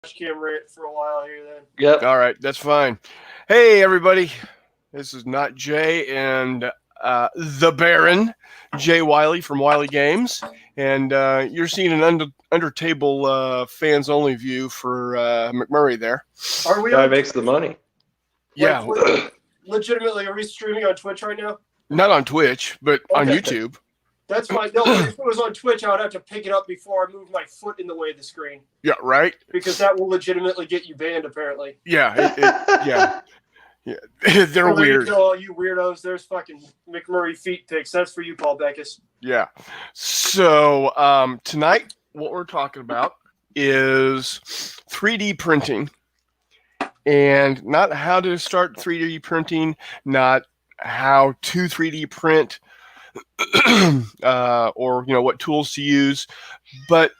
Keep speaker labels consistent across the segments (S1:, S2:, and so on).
S1: camera for a while here then.
S2: Yep.
S3: All right, that's fine. Hey, everybody. This is not Jay and the Baron, Jay Wiley from Wiley Games. And you're seeing an under-table fans-only view for McMurray there.
S1: Are we
S2: Guy
S1: on
S2: makes the money.
S3: Yeah,
S1: legitimately, are we streaming on Twitch right now?
S3: not on Twitch, but on
S1: Okay.
S3: YouTube.
S1: That's fine. No, if it was on Twitch, I would have to pick it up before I move my foot in the way of the screen.
S3: Yeah, right?
S1: Because that will legitimately get you banned, apparently.
S3: Yeah, yeah. They're
S1: Well, there you
S3: weird.
S1: go, all you weirdos. There's fucking McMurray feet pics. That's for you, Paul Beckus.
S3: Yeah. So tonight, what we're talking about is 3D printing, and not how to start 3D printing, not how to 3D print, or what tools to use, but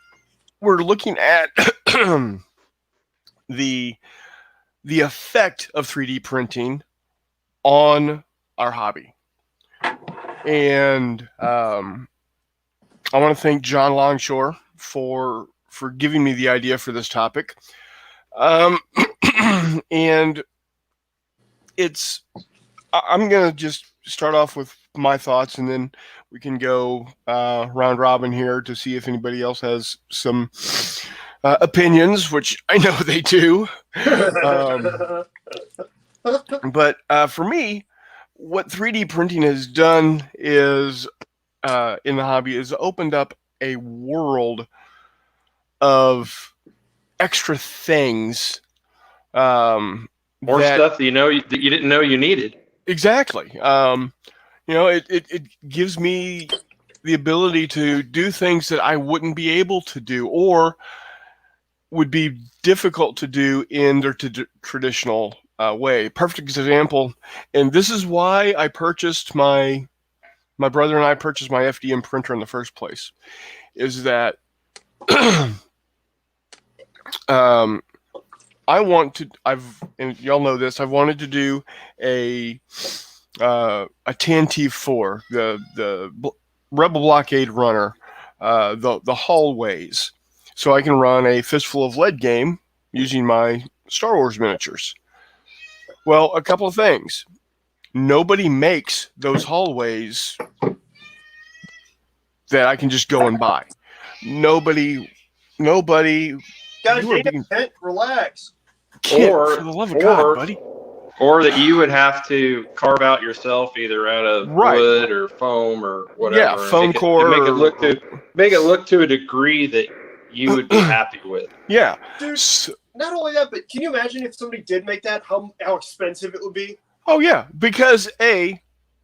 S3: we're looking at the effect of 3D printing on our hobby. And I want to thank John Longshore for giving me the idea for this topic. And I'm going to just start off with my thoughts, and then we can go round robin here to see if anybody else has some opinions, which I know they do. But for me, what 3D printing has done is, in the hobby, is opened up a world of extra things.
S2: More stuff that you didn't know you needed.
S3: Exactly. It gives me the ability to do things that I wouldn't be able to do, or would be difficult to do in their traditional way. Perfect example, and this is why I purchased my brother and I purchased my FDM printer in the first place, is that and y'all know this, I've wanted to do a TNT4, the Rebel Blockade runner, the hallways, so I can run a Fistful of Lead game using my Star Wars miniatures. Well, a couple of things. Nobody makes those hallways that I can just go and buy. Nobody.
S1: God damn it, relax.
S3: Kent,
S2: Or-
S3: for the love of God, buddy.
S2: Or that you would have to carve out yourself either out of wood or foam or whatever.
S3: Yeah, foam core.
S2: Make it look to a degree that you would be happy with.
S3: Yeah.
S1: Dude, not only that, but can you imagine if somebody did make that, how expensive it would be?
S3: Oh, yeah, because A,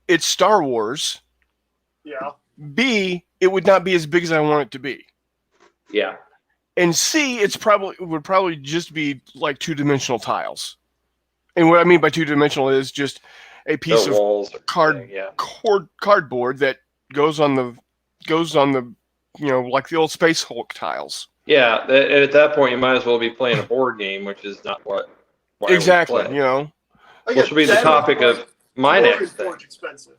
S3: it's Star Wars.
S1: Yeah.
S3: B, it would not be as big as I want it to be.
S2: Yeah.
S3: And C, it would probably just be like two-dimensional tiles. And what I mean by two-dimensional is just a piece of cardboard that goes on the like the old Space Hulk tiles.
S2: Yeah, at that point you might as well be playing a board game, which is not why
S3: exactly.
S2: we play.
S3: Which
S2: will be the topic of my next thing.
S1: Expensive.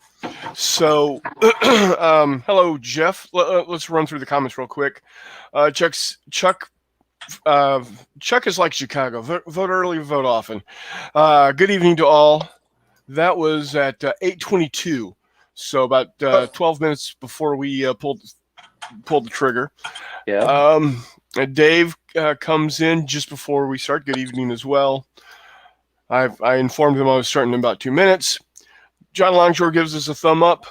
S3: So, hello, Jeff. Let's run through the comments real quick. Chuck is like Chicago. Vote early, vote often. Good evening to all. That was at 8:22, so about 12 minutes before we pulled the trigger.
S2: Yeah.
S3: Dave comes in just before we start. Good evening as well. I informed him I was starting in about 2 minutes. John Longshore gives us a thumb up.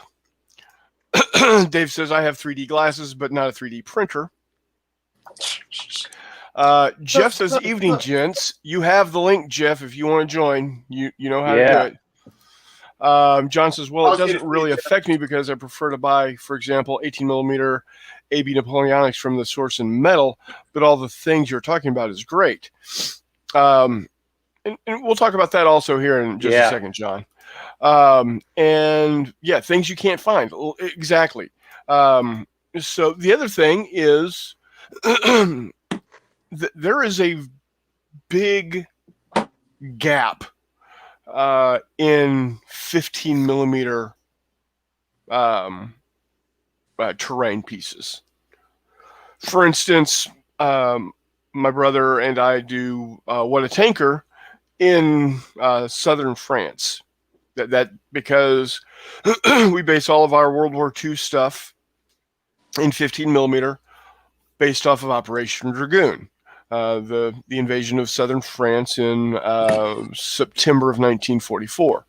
S3: Dave says, I have 3D glasses, but not a 3D printer. Jeff says, evening, gents. You have the link, Jeff, if you want to join. You know how to do it. John says, well, it doesn't really affect me because I prefer to buy, for example, 18mm AB Napoleonics from the source in metal, but all the things you're talking about is great. And we'll talk about that also here in just a second, John. And yeah, things you can't find. Exactly. So the other thing is there is a big gap in 15mm terrain pieces. For instance, my brother and I do What a Tanker in southern France. That because we base all of our World War II stuff in 15 millimeter, based off of Operation Dragoon, the invasion of southern France in September of 1944.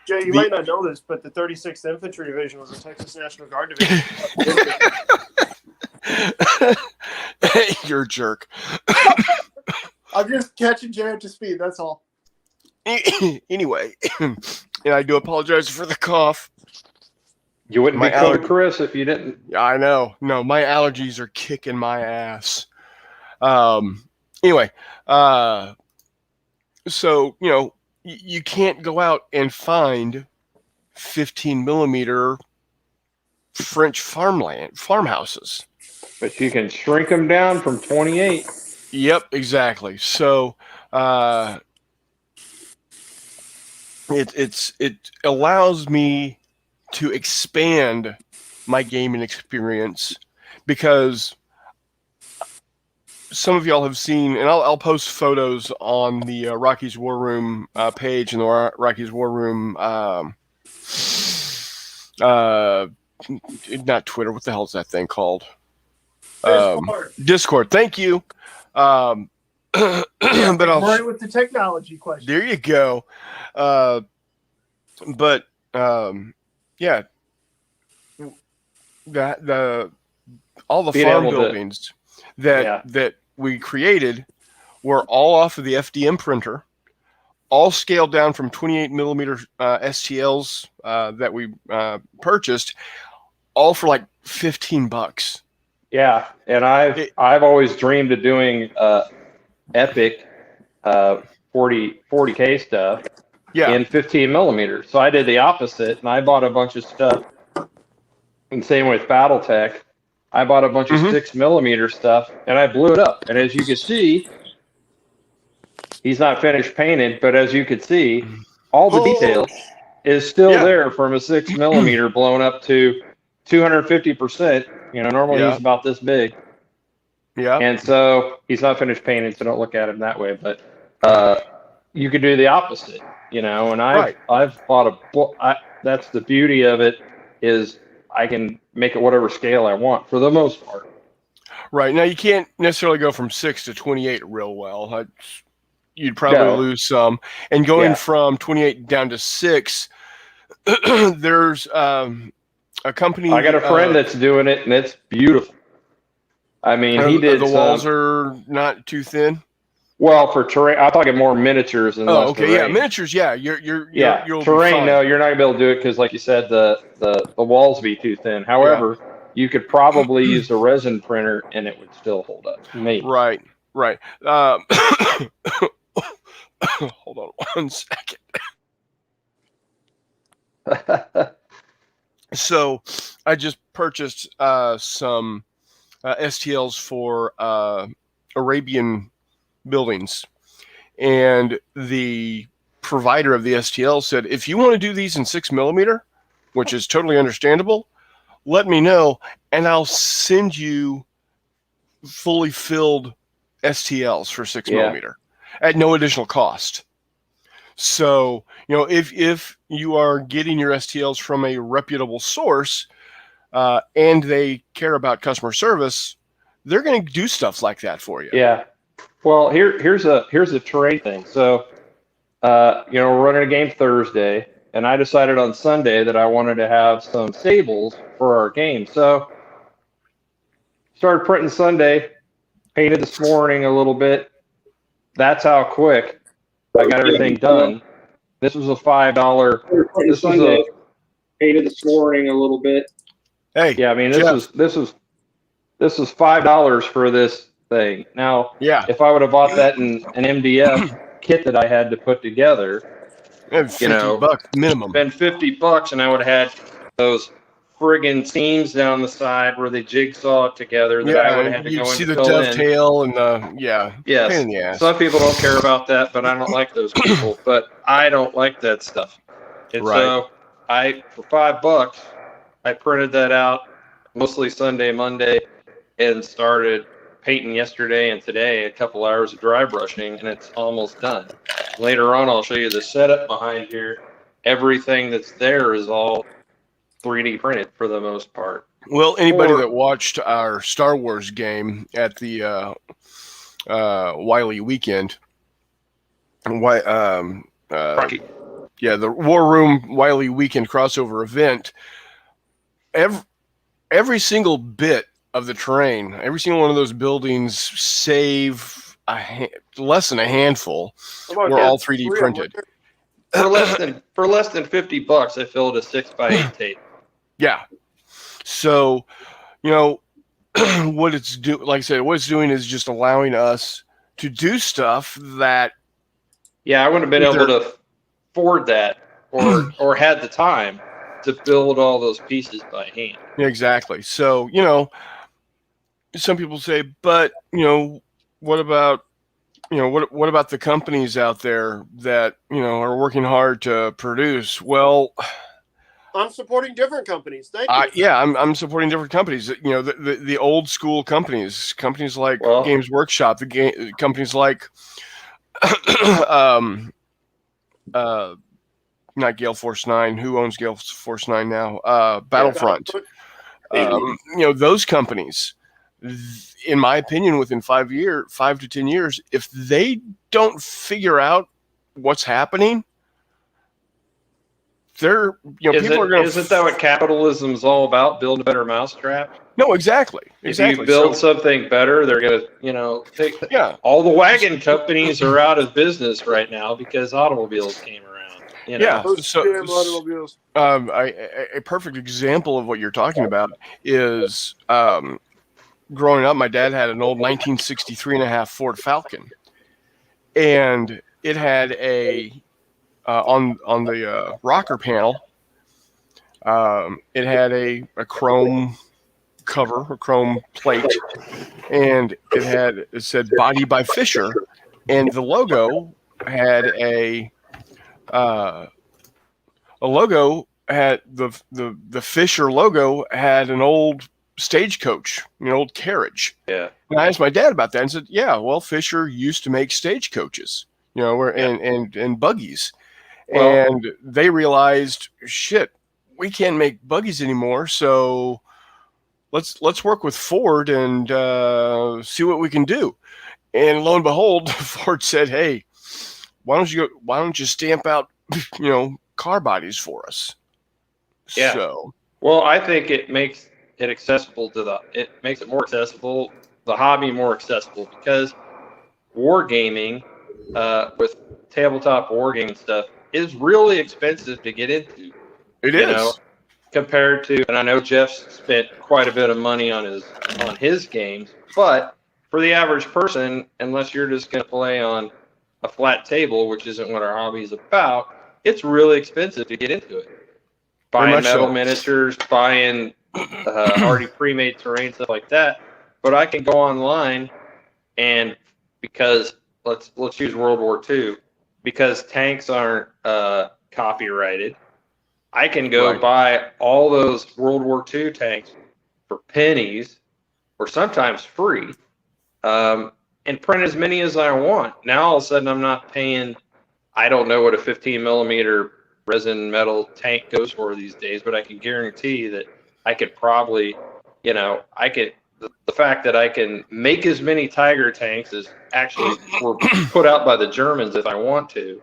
S1: Jay, you might not know this, but the 36th Infantry Division was a Texas National Guard division.
S3: You're a jerk.
S1: I'm just catching Jay up to speed. That's all.
S3: Anyway, and I do apologize for the cough.
S2: You wouldn't be called Chris if you didn't.
S3: I know. No, my allergies are kicking my ass. Anyway, so, you know, you can't go out and find 15 millimeter French farmhouses.
S2: But you can shrink them down from 28.
S3: Yep, exactly. So it allows me to expand my gaming experience, because some of y'all have seen, and I'll post photos on the Rocky's War Room page and the Rocky's War Room, not Twitter. What the hell is that thing called? Discord. Thank you. But I'll
S1: right with the technology question.
S3: There you go. But yeah, all the farm buildings that we created were all off of the FDM printer, all scaled down from 28 millimeter STLs that we purchased, all for like $15.
S2: Yeah, and I've always dreamed of doing epic 40K stuff in 15 millimeters. So I did the opposite, and I bought a bunch of stuff. And same with BattleTech. I bought a bunch of 6 millimeter stuff, and I blew it up. And as you can see, he's not finished painted, but as you can see, all the details is still there from a 6 millimeter blown up to 250%. You know, normally he's about this big. Yeah. And so he's not finished painting, so don't look at him that way. But you could do the opposite, you know. And I've bought a book. That's the beauty of it, is I can make it whatever scale I want for the most part.
S3: Right. Now you can't necessarily go from 6 to 28 real well. You'd probably lose some. And going from 28 down to 6, there's a company.
S2: I got a friend that's doing it, and it's beautiful. I mean, he did.
S3: The walls are not too thin.
S2: Well, for terrain, I'm talking more miniatures and less terrain.
S3: Yeah, miniatures. Yeah, you'll
S2: terrain. No, you're not gonna be able to do it because, like you said, the walls be too thin. However, you could probably use a resin printer, and it would still hold up. Maybe.
S3: Right. Hold on one second. So I just purchased some STLs for Arabian buildings, and the provider of the STL said, if you want to do these in 6 millimeter, which is totally understandable, let me know, and I'll send you fully filled STLs for 6 millimeter at no additional cost. So, you know, if you are getting your STLs from a reputable source and they care about customer service, they're going to do stuff like that for you.
S2: Yeah. Well, here's a terrain thing. So, you know, we're running a game Thursday, and I decided on Sunday that I wanted to have some stables for our game. So, started printing Sunday, painted this morning a little bit. That's how quick I got everything done. This was a $5. This was a painted this morning a little bit.
S3: Hey,
S2: yeah, I mean this was $5 for this thing. Now, if I would have bought that in an MDF kit that I had to put together,
S3: $50 minimum.
S2: Been $50, and I would have had those friggin' seams down the side where they jigsaw it together. That I would have had to go
S3: see
S2: and
S3: the dovetail and the
S2: yes.
S3: Pain in the ass.
S2: Some people don't care about that, but I don't like those people. But I don't like that stuff. And so for $5, I printed that out mostly Sunday, Monday, and started painting yesterday and today, a couple hours of dry brushing, and it's almost done. Later on, I'll show you the setup behind here. Everything that's there is all 3D printed for the most part.
S3: Well, anybody that watched our Star Wars game at the Wiley weekend,
S2: Rocky.
S3: yeah, the War Room Wiley weekend crossover event, every single bit of the terrain, every single one of those buildings, save less than a handful, were all 3D printed.
S2: For less than $50, I filled a 6x8 tape.
S3: Yeah. So, what it's doing, like I said, what it's doing is just allowing us to do stuff that.
S2: Yeah, I wouldn't have been able to afford that or had the time to build all those pieces by hand.
S3: Yeah, exactly. So, some people say, but, what about, what about the companies out there that, are working hard to produce? Well,
S1: I'm supporting different companies. Thank you.
S3: Yeah, I'm supporting different companies. The old school companies like Games Workshop, companies like not Gale Force 9. Who owns Gale Force 9 now? Battlefront. Those companies, in my opinion, within 5 to 10 years, if they don't figure out what's happening, they're people are going to.
S2: Isn't that what capitalism's all about? Build a better mousetrap.
S3: No, exactly.
S2: If you build something better, they're going to, all the wagon companies are out of business right now because automobiles came around.
S3: Yeah. So a perfect example of what you're talking about is growing up, my dad had an old 1963.5 Ford Falcon, and it had on the rocker panel, it had a chrome cover, a chrome plate, and it said "Body by Fisher," and the logo had a logo had the Fisher logo had an old stagecoach, an old carriage.
S2: Yeah.
S3: And I asked my dad about that and said, "Yeah, well, Fisher used to make stagecoaches, and buggies." Well, and they realized, shit, we can't make buggies anymore. So let's work with Ford and see what we can do. And lo and behold, Ford said, "Hey, why don't you stamp out, car bodies for us?"
S2: Yeah.
S3: So,
S2: well, I think it makes it accessible it makes it more accessible, the hobby more accessible, because wargaming, with tabletop wargaming stuff, is really expensive to get into.
S3: It is.
S2: Compared to, and I know Jeff's spent quite a bit of money on his games, but for the average person, unless you're just going to play on a flat table, which isn't what our hobby is about, it's really expensive to get into it. Buying metal miniatures, buying already pre-made terrain, stuff like that. But I can go online, and because let's use World War II, because tanks aren't copyrighted, I can go buy all those World War II tanks for pennies or sometimes free, and print as many as I want. Now all of a sudden I'm not paying, I don't know what a 15 millimeter resin metal tank goes for these days, but I can guarantee that I could probably, the fact that I can make as many Tiger tanks as actually were put out by the Germans if I want to,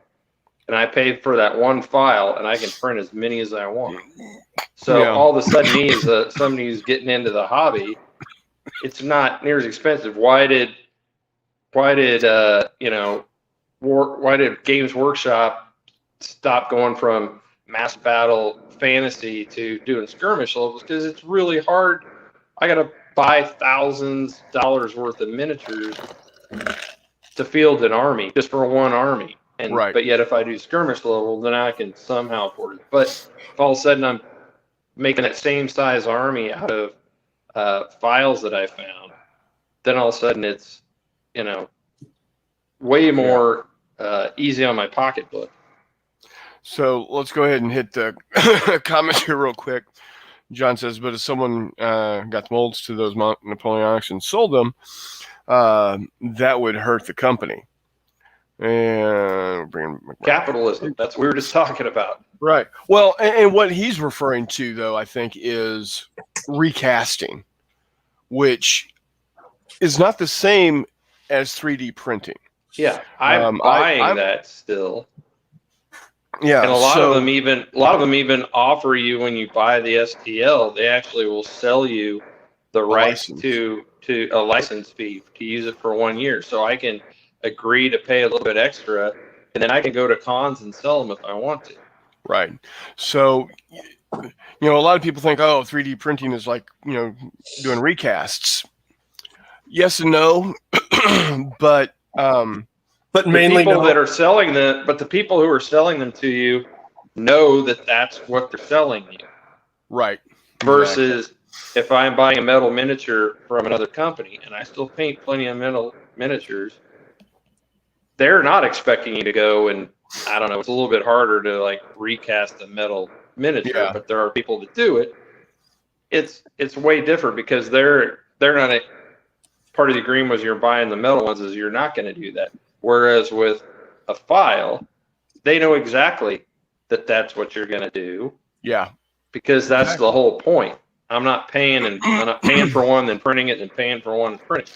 S2: and I paid for that one file, and I can print as many as I want. So all of a sudden, me as somebody who's getting into the hobby, it's not near as expensive. Why did Games Workshop stop going from mass battle fantasy to doing skirmish levels? Because it's really hard. I got to buy thousands of dollars worth of miniatures to field an army, just for one army. But yet if I do skirmish level, then I can somehow afford it. But if all of a sudden I'm making that same size army out of files that I found, then all of a sudden it's, way more easy on my pocketbook.
S3: So let's go ahead and hit the comments here real quick. John says, but if someone got the molds to those Napoleonics and sold them, that would hurt the company. And
S2: capitalism. That's what we were just talking about.
S3: Right. Well, and what he's referring to, though, I think, is recasting, which is not the same as 3D printing.
S2: Yeah, I'm buying that still.
S3: Yeah,
S2: and a lot of them even offer you, when you buy the STL, they actually will sell you the rights to a license fee to use it for 1 year. So I can agree to pay a little bit extra, and then I can go to cons and sell them if I want to.
S3: Right. So, a lot of people think, oh, 3D printing is like, doing recasts. Yes and no, but
S2: the
S1: mainly
S2: people that are selling them, but the people who are selling them to you know that that's what they're selling you.
S3: Right.
S2: Versus if I'm buying a metal miniature from another company, and I still paint plenty of metal miniatures, they're not expecting you to go and, I don't know, it's a little bit harder to like recast a metal miniature, but there are people that do it. It's way different because they're not part of the agreement was you're buying the metal ones is you're not going to do that. Whereas with a file, they know exactly that that's what you're going to do.
S3: Yeah.
S2: Because that's the whole point. I'm not paying for one, then printing it, and paying for one, and printing.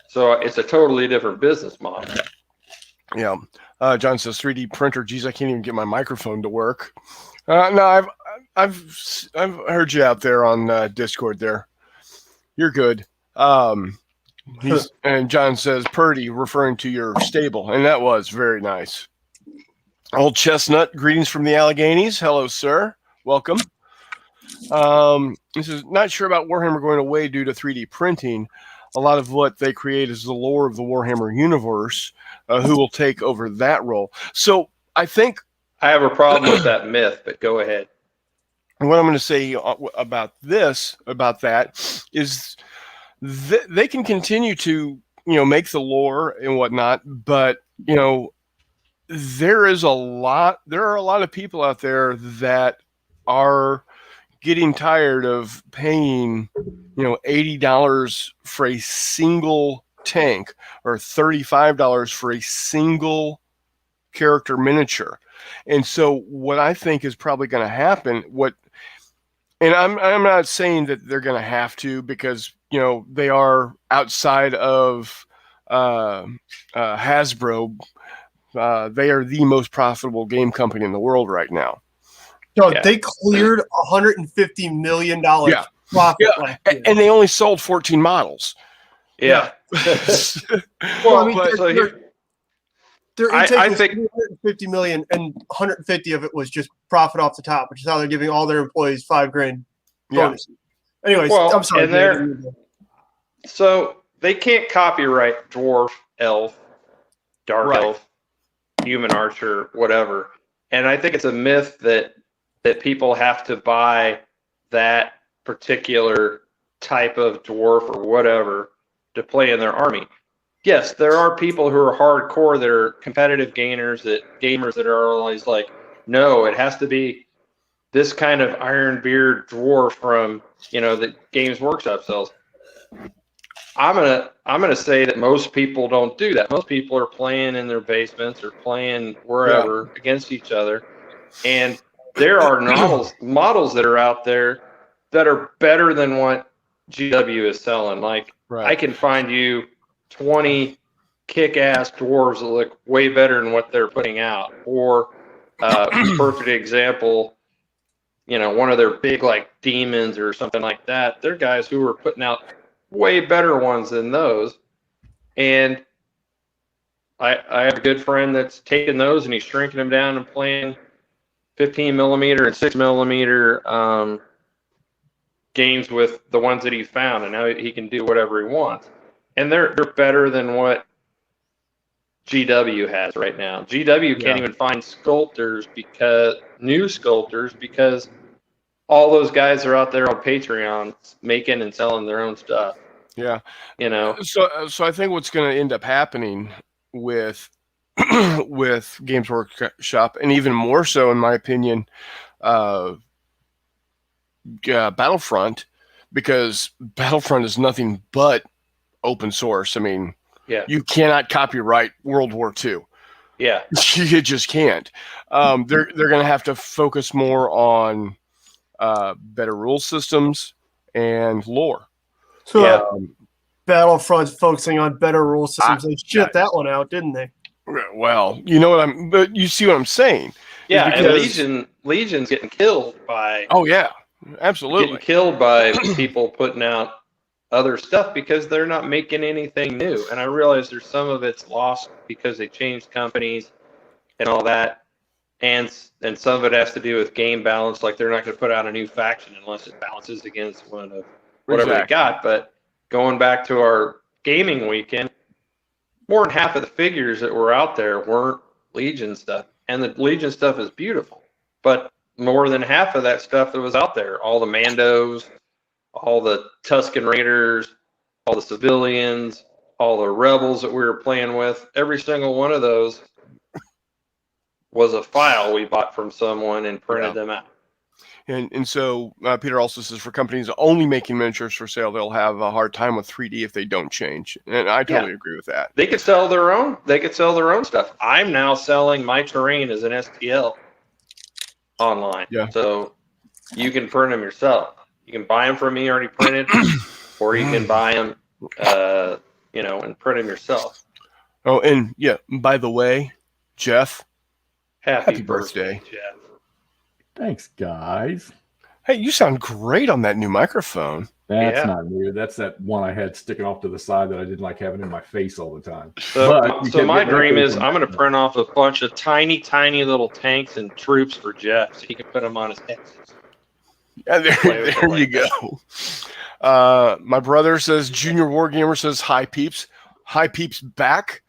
S2: So it's a totally different business model.
S3: Yeah. John says 3D printer. Geez, I can't even get my microphone to work. No, I've heard you out there on Discord. There, you're good. And John says Purdy, referring to your stable, and that was very nice. Old Chestnut, greetings from the Alleghenies. Hello, sir. Welcome. This is not sure about Warhammer going away due to 3D printing. A lot of what they create is the lore of the Warhammer universe. Who will take over that role? So I think
S2: I have a problem with that myth, but go ahead.
S3: What I'm going to say about that is they can continue to, make the lore and whatnot, but, there are a lot of people out there that are getting tired of paying, $80 for a single tank or $35 for a single character miniature. And so what I think is probably going to happen, and I'm not saying that they're going to have to, because, they are outside of Hasbro. They are the most profitable game company in the world right now.
S1: No, they cleared $150 million profit last year.
S3: And they only sold 14 models.
S2: Yeah.
S1: Well, I mean, their intake was $350 million, and 150 of it was just profit off the top, which is how they're giving all their employees $5,000 bonus. Anyways, I'm sorry.
S2: So they can't copyright dwarf, elf, dark elf, human archer, whatever. And I think it's a myth that people have to buy that particular type of dwarf or whatever to play in their army. Yes, there are people who are hardcore that are competitive gamers that are always like, no, it has to be this kind of Iron Beard dwarf from, that Games Workshop sells. I'm gonna say that most people don't do that. Most people are playing in their basements or playing wherever against each other, and there are models that are out there that are better than what GW is selling. Like I can find you 20 kick-ass dwarves that look way better than what they're putting out. Or perfect example, one of their big like demons or something like that. They're guys who are putting out way better ones than those. And I have a good friend that's taking those and he's shrinking them down and playing 15 millimeter and 6 millimeter games with the ones that he found, and now he can do whatever he wants. And they're better than what GW has right now. GW can't even find new sculptors because all those guys are out there on Patreon making and selling their own stuff.
S3: Yeah. So I think what's going to end up happening with Games Workshop, and even more so in my opinion, Battlefront, because Battlefront is nothing but open source. I mean, you cannot copyright World War II.
S2: Yeah,
S3: you just can't. They're going to have to focus more on better rule systems and lore.
S1: So Battlefront's focusing on better rule systems. They shit that one out, didn't they?
S3: Well, but you see what I'm saying.
S2: Yeah, and Legion's getting killed by.
S3: Oh yeah, absolutely.
S2: Getting killed by people putting out other stuff because they're not making anything new. And I realize there's some of it's lost because they changed companies and all that. And some of it has to do with game balance. Like they're not going to put out a new faction unless it balances against one of whatever they got. But going back to our gaming weekend, more than half of the figures that were out there weren't Legion stuff. And the Legion stuff is beautiful. But more than half of that stuff that was out there, all the Mandos, all the Tusken Raiders, all the civilians, all the rebels that we were playing with, every single one of those was a file we bought from someone and printed them out.
S3: And so Peter also says for companies only making miniatures for sale, they'll have a hard time with 3D if they don't change. And I totally agree with that.
S2: They could sell their own. They could sell their own stuff. I'm now selling my terrain as an STL online. Yeah. So you can print them yourself. You can buy them from me already printed, or you can buy them, and print them yourself.
S3: Oh, and by the way, Jeff,
S2: happy birthday, Jeff.
S4: Thanks, guys.
S3: Hey, you sound great on that new microphone.
S4: That's not new. That's that one I had sticking off to the side that I didn't like having in my face all the time.
S2: So my dream is I'm going to print off a bunch of tiny, tiny little tanks and troops for Jeff so he can put them on his head.
S3: Yeah, there you go. My brother says, Junior Wargamer says, hi, peeps. Hi, peeps back.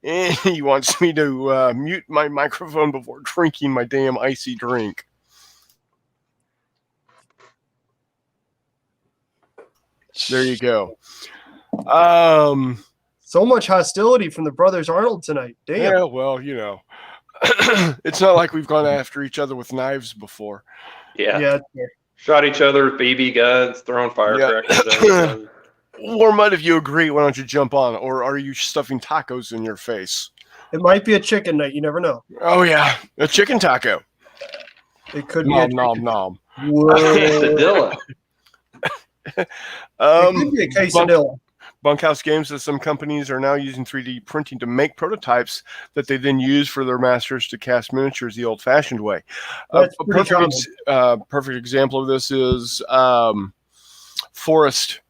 S3: And he wants me to mute my microphone before drinking my damn icy drink. There you go.
S1: So much hostility from the brothers Arnold tonight. Damn.
S3: Yeah, well, it's not like we've gone after each other with knives before.
S2: Yeah. Shot each other with BB guns, throwing firecrackers.
S3: Or Mud, if you agree, why don't you jump on? Or are you stuffing tacos in your face?
S1: It might be a chicken night. You never know.
S3: Oh, yeah. A chicken taco.
S1: It could
S3: be nom.
S2: Quesadilla.
S1: It could be a quesadilla.
S3: Bunkhouse Games says some companies are now using 3D printing to make prototypes that they then use for their masters to cast miniatures the old-fashioned way. A perfect example of this is Forrest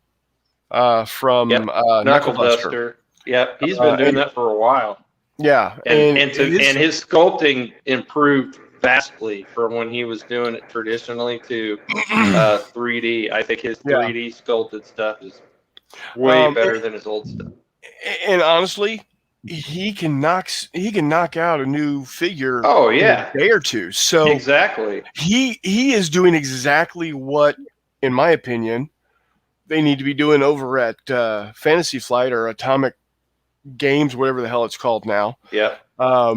S3: from Knuckle Duster.
S2: Yep, he's been doing that for a while.
S3: Yeah,
S2: and his sculpting improved vastly from when he was doing it traditionally to 3D. I think his 3D sculpted stuff is way better than his old stuff.
S3: And honestly, he can knock out a new figure.
S2: Oh yeah,
S3: in a day or two. So
S2: exactly,
S3: he is doing exactly what, in my opinion, they need to be doing over at Fantasy Flight or Atomic Games, whatever the hell it's called now.
S2: Yeah.
S3: I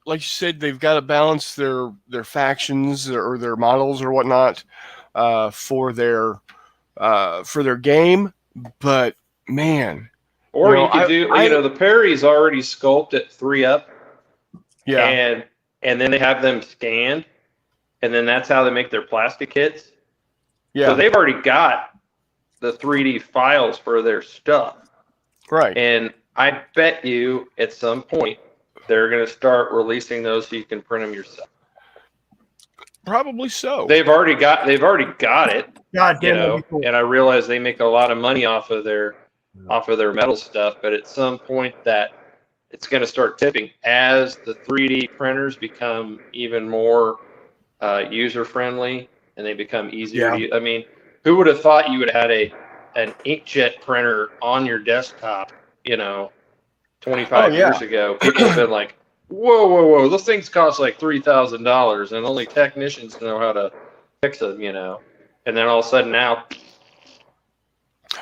S3: like you said, they've got to balance their factions or their models or whatnot for their game. But man,
S2: or you could do the Perry's already sculpted at 3-up.
S3: Yeah,
S2: and then they have them scanned, and then that's how they make their plastic kits.
S3: Yeah,
S2: so they've already got the 3D files for their stuff,
S3: right?
S2: And I bet you at some point they're going to start releasing those so you can print them yourself.
S3: Probably so.
S2: They've already got it.
S1: God damn, cool.
S2: And I realize they make a lot of money off of their metal stuff, but at some point that it's going to start tipping as the 3D printers become even more user friendly and they become easier to use. I mean, who would have thought you would have had an inkjet printer on your desktop, 25 years ago? People have been like, whoa, those things cost like $3,000 and only technicians know how to fix them, and then all of a sudden now.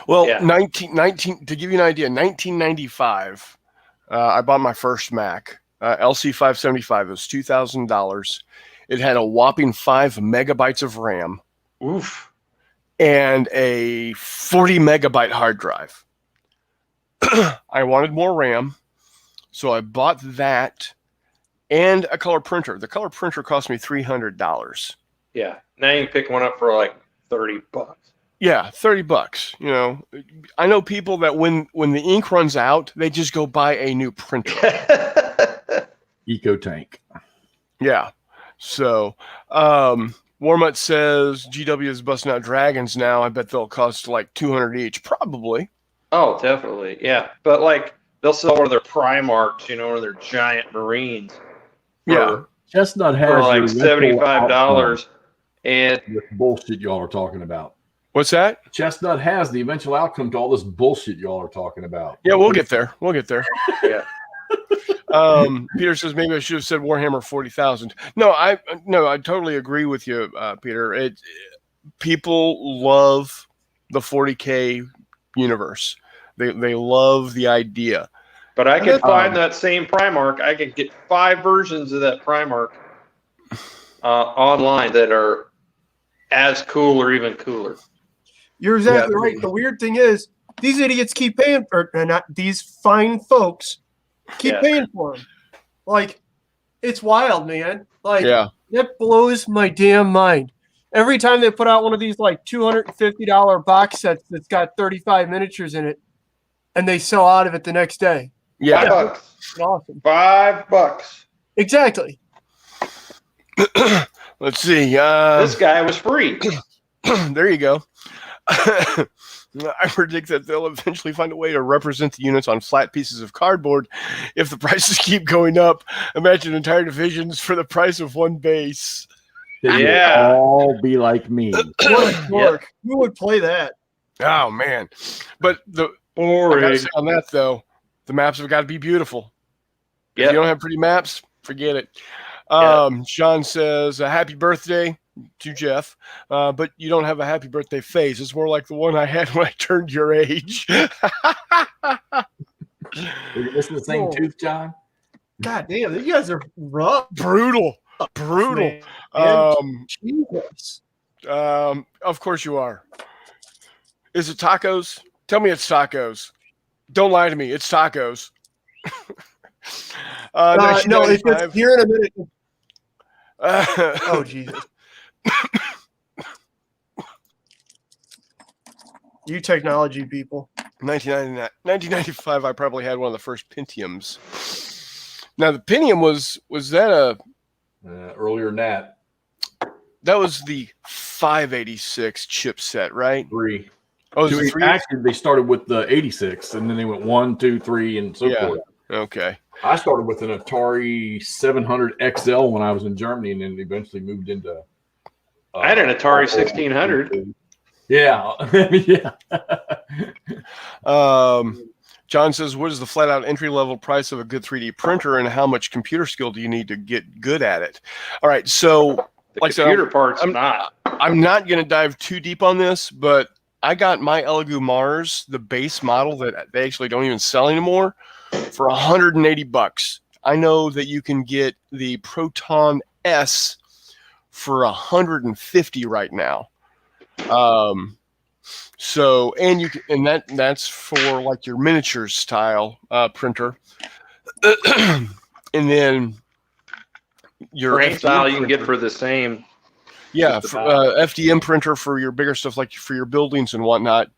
S3: Well, 19 to give you an idea, 1995, I bought my first Mac, LC575. It was $2,000. It had a whopping 5 megabytes of RAM.
S2: Oof.
S3: And a 40 megabyte hard drive. I wanted more RAM, so I bought that and a color printer. The color printer cost me $300.
S2: Yeah. Now you can pick one up for like $30.
S3: Yeah, $30. You know, I know people that when the ink runs out, they just go buy a new printer.
S4: Eco tank.
S3: Yeah. So, Warmut says GW is busting out dragons now. I bet they'll cost like $200 each, probably.
S2: Oh, definitely, yeah. But like they'll sell one of their Primarchs, you know, one of their giant Marines.
S3: Yeah,
S4: Chestnut has
S2: for like $75, and
S4: this bullshit y'all are talking about.
S3: What's that?
S4: Chestnut has the eventual outcome to all this bullshit y'all are talking about.
S3: Yeah, we'll get there.
S2: Yeah.
S3: Peter says maybe I should have said Warhammer 40,000. No, I totally agree with you, Peter. People love the 40K universe. They love the idea.
S2: But I can find that same Primarch. I can get 5 versions of that Primarch online that are as cool or even cooler.
S1: You're exactly right. The weird thing is, these idiots keep paying, or not these fine folks keep paying for them. Like, it's wild, man. Like, that blows my damn mind. Every time they put out one of these like $250 box sets that's got 35 miniatures in it, and they sell out of it the next day.
S2: Yeah, $5.
S1: Awesome.
S2: $5.
S1: Exactly.
S3: Let's see.
S2: This guy was free.
S3: There you go. I predict that they'll eventually find a way to represent the units on flat pieces of cardboard. If the prices keep going up, imagine entire divisions for the price of one base.
S4: They all be like me.
S1: What a dork. Who would play that?
S3: Oh man! But I gotta say on that though, the maps have got to be beautiful. If you don't have pretty maps, forget it. Sean says, "Happy birthday to Jeff," but you don't have a happy birthday face. It's more like the one I had when I turned your age.
S4: Is this the same tooth, John?
S1: God damn, you guys are rough.
S3: Brutal.
S1: Jesus.
S3: Of course you are. Is it tacos? Tell me it's tacos. Don't lie to me. It's tacos.
S1: No, it's here in a minute. Oh, Jesus. You technology people.
S3: 1995, I probably had one of the first Pentiums. Now, the Pentium was that a...
S4: earlier than that.
S3: That was the 586 chipset, right?
S4: 3.
S3: Oh, it was 3?
S4: Actually, they started with the 86, and then they went 1, 2, 3, and so forth.
S3: Okay.
S4: I started with an Atari 700 XL when I was in Germany, and then eventually moved into...
S2: I had an Atari 1600.
S4: Yeah. Yeah.
S3: John says, what is the flat-out entry-level price of a good 3D printer, and how much computer skill do you need to get good at it? All right, so...
S2: The computer part's not.
S3: I'm not going to dive too deep on this, but I got my Elegoo Mars, the base model that they actually don't even sell anymore, for $180. I know that you can get the Proton S for $150 right now. So, and you can, and that's for like your miniature style printer. And then your
S2: FDM style you can get for the same.
S3: Yeah, for, FDM printer for your bigger stuff, like for your buildings and whatnot.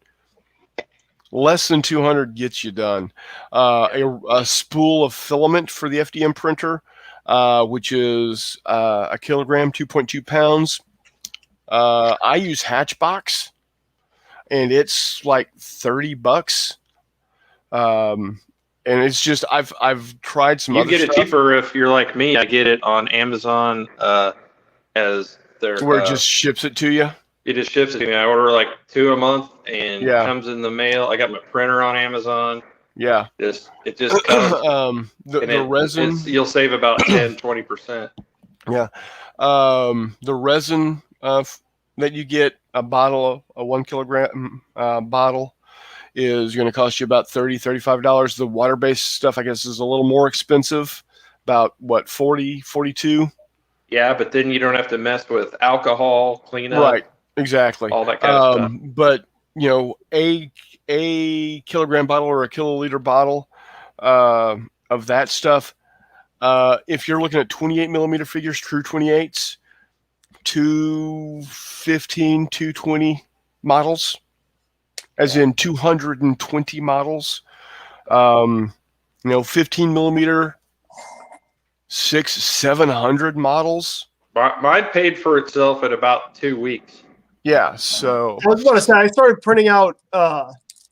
S3: Less than 200 gets you done. A spool of filament for the FDM printer, which is a kilogram, 2.2 pounds. I use Hatchbox, and it's like $30. And it's just I've tried some.
S2: You
S3: other
S2: get
S3: stuff.
S2: It cheaper if you're like me. I get it on Amazon as their
S3: where it just ships it to you.
S2: It just ships it to me. I order like 2 a month, and it comes in the mail. I got my printer on Amazon.
S3: Yeah,
S2: it just comes.
S3: The resin
S2: you'll save about 10-20%.
S3: Yeah, the resin that you get a 1 kilogram bottle is going to cost you about $30-$35. The water-based stuff, I guess, is a little more expensive, about what, 40, 42?
S2: Yeah, but then you don't have to mess with alcohol, cleanup.
S3: Right, exactly.
S2: All that kind of stuff.
S3: But, a kilogram bottle or a kiloliter bottle of that stuff, if you're looking at 28 millimeter figures, true 28s, 215, 220 models, as in 220 models, 15 millimeter, 700 models.
S2: Mine paid for itself in about 2 weeks.
S3: Yeah, so
S1: I was going to say, I started printing out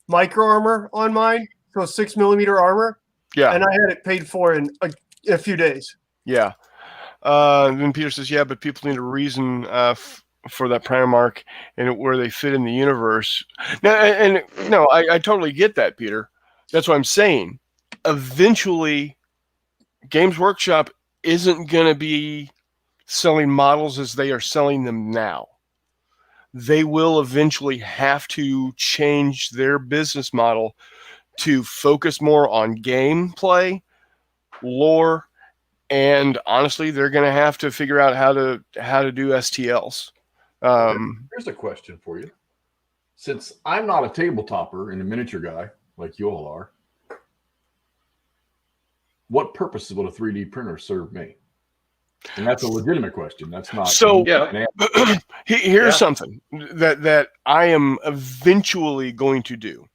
S1: micro armor on mine, so 6 millimeter armor.
S3: Yeah,
S1: and I had it paid for in a few days.
S3: Yeah. Then Peter says, yeah, but people need a reason for that Primark and where they fit in the universe. Now, I totally get that, Peter. That's what I'm saying. Eventually, Games Workshop isn't going to be selling models as they are selling them now. They will eventually have to change their business model to focus more on gameplay, lore, and honestly, they're going to have to figure out how to do STLs.
S4: Here's a question for you. Since I'm not a tabletopper and a miniature guy like you all are, what purpose will a 3D printer serve me? And that's a legitimate question. That's not.
S3: So here's
S2: Yeah.
S3: something that I am eventually going to do,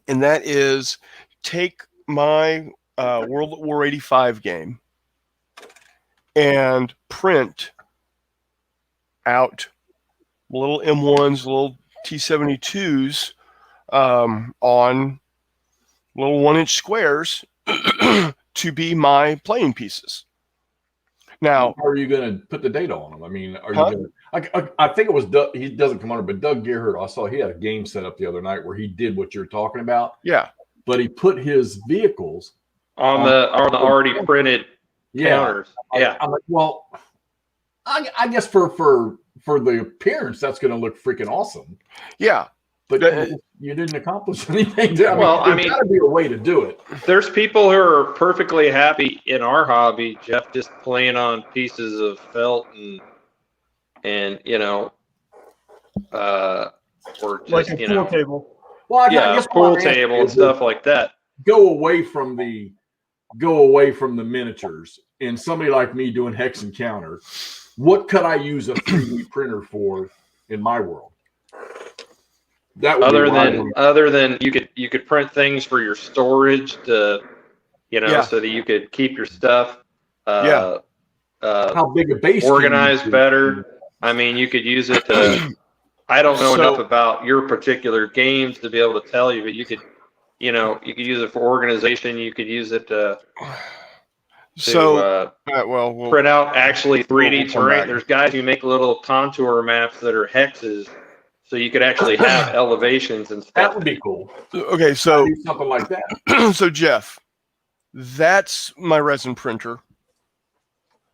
S3: and that is take my World at War 85 game and print out little M1s, little T72s on little 1-inch squares to be my playing pieces. Now,
S4: how are you going to put the data on them? I mean, are you going to? I think it was Doug. He doesn't come on, but Doug Gerhardt. I saw he had a game set up the other night where he did what you're talking about.
S3: Yeah,
S4: but he put his vehicles
S2: on the already printed counters. Yeah,
S4: I'm like, well, I guess for the appearance, that's going to look freaking awesome.
S3: Yeah,
S4: but you didn't accomplish anything. There's got to be a way to do it.
S2: There's people who are perfectly happy in our hobby, Jeff, just playing on pieces of felt and or just
S1: like a pool table.
S4: Well, I guess
S2: pool table and stuff like that.
S4: Go away from the miniatures, and somebody like me doing hex and counter. What could I use a 3D printer for in my world? That
S2: other than you could print things for your storage to so that you could keep your stuff
S4: how big a base
S2: organized better. I mean, you could use it to I don't know enough about your particular games to be able to tell you, but you could use it for organization. You could use it to print out actually 3D terrain. There's guys who make little contour maps that are hexes, so you could actually have elevations and stuff.
S4: That would be cool.
S3: Okay, so
S4: something like that.
S3: So Jeff, that's my resin printer.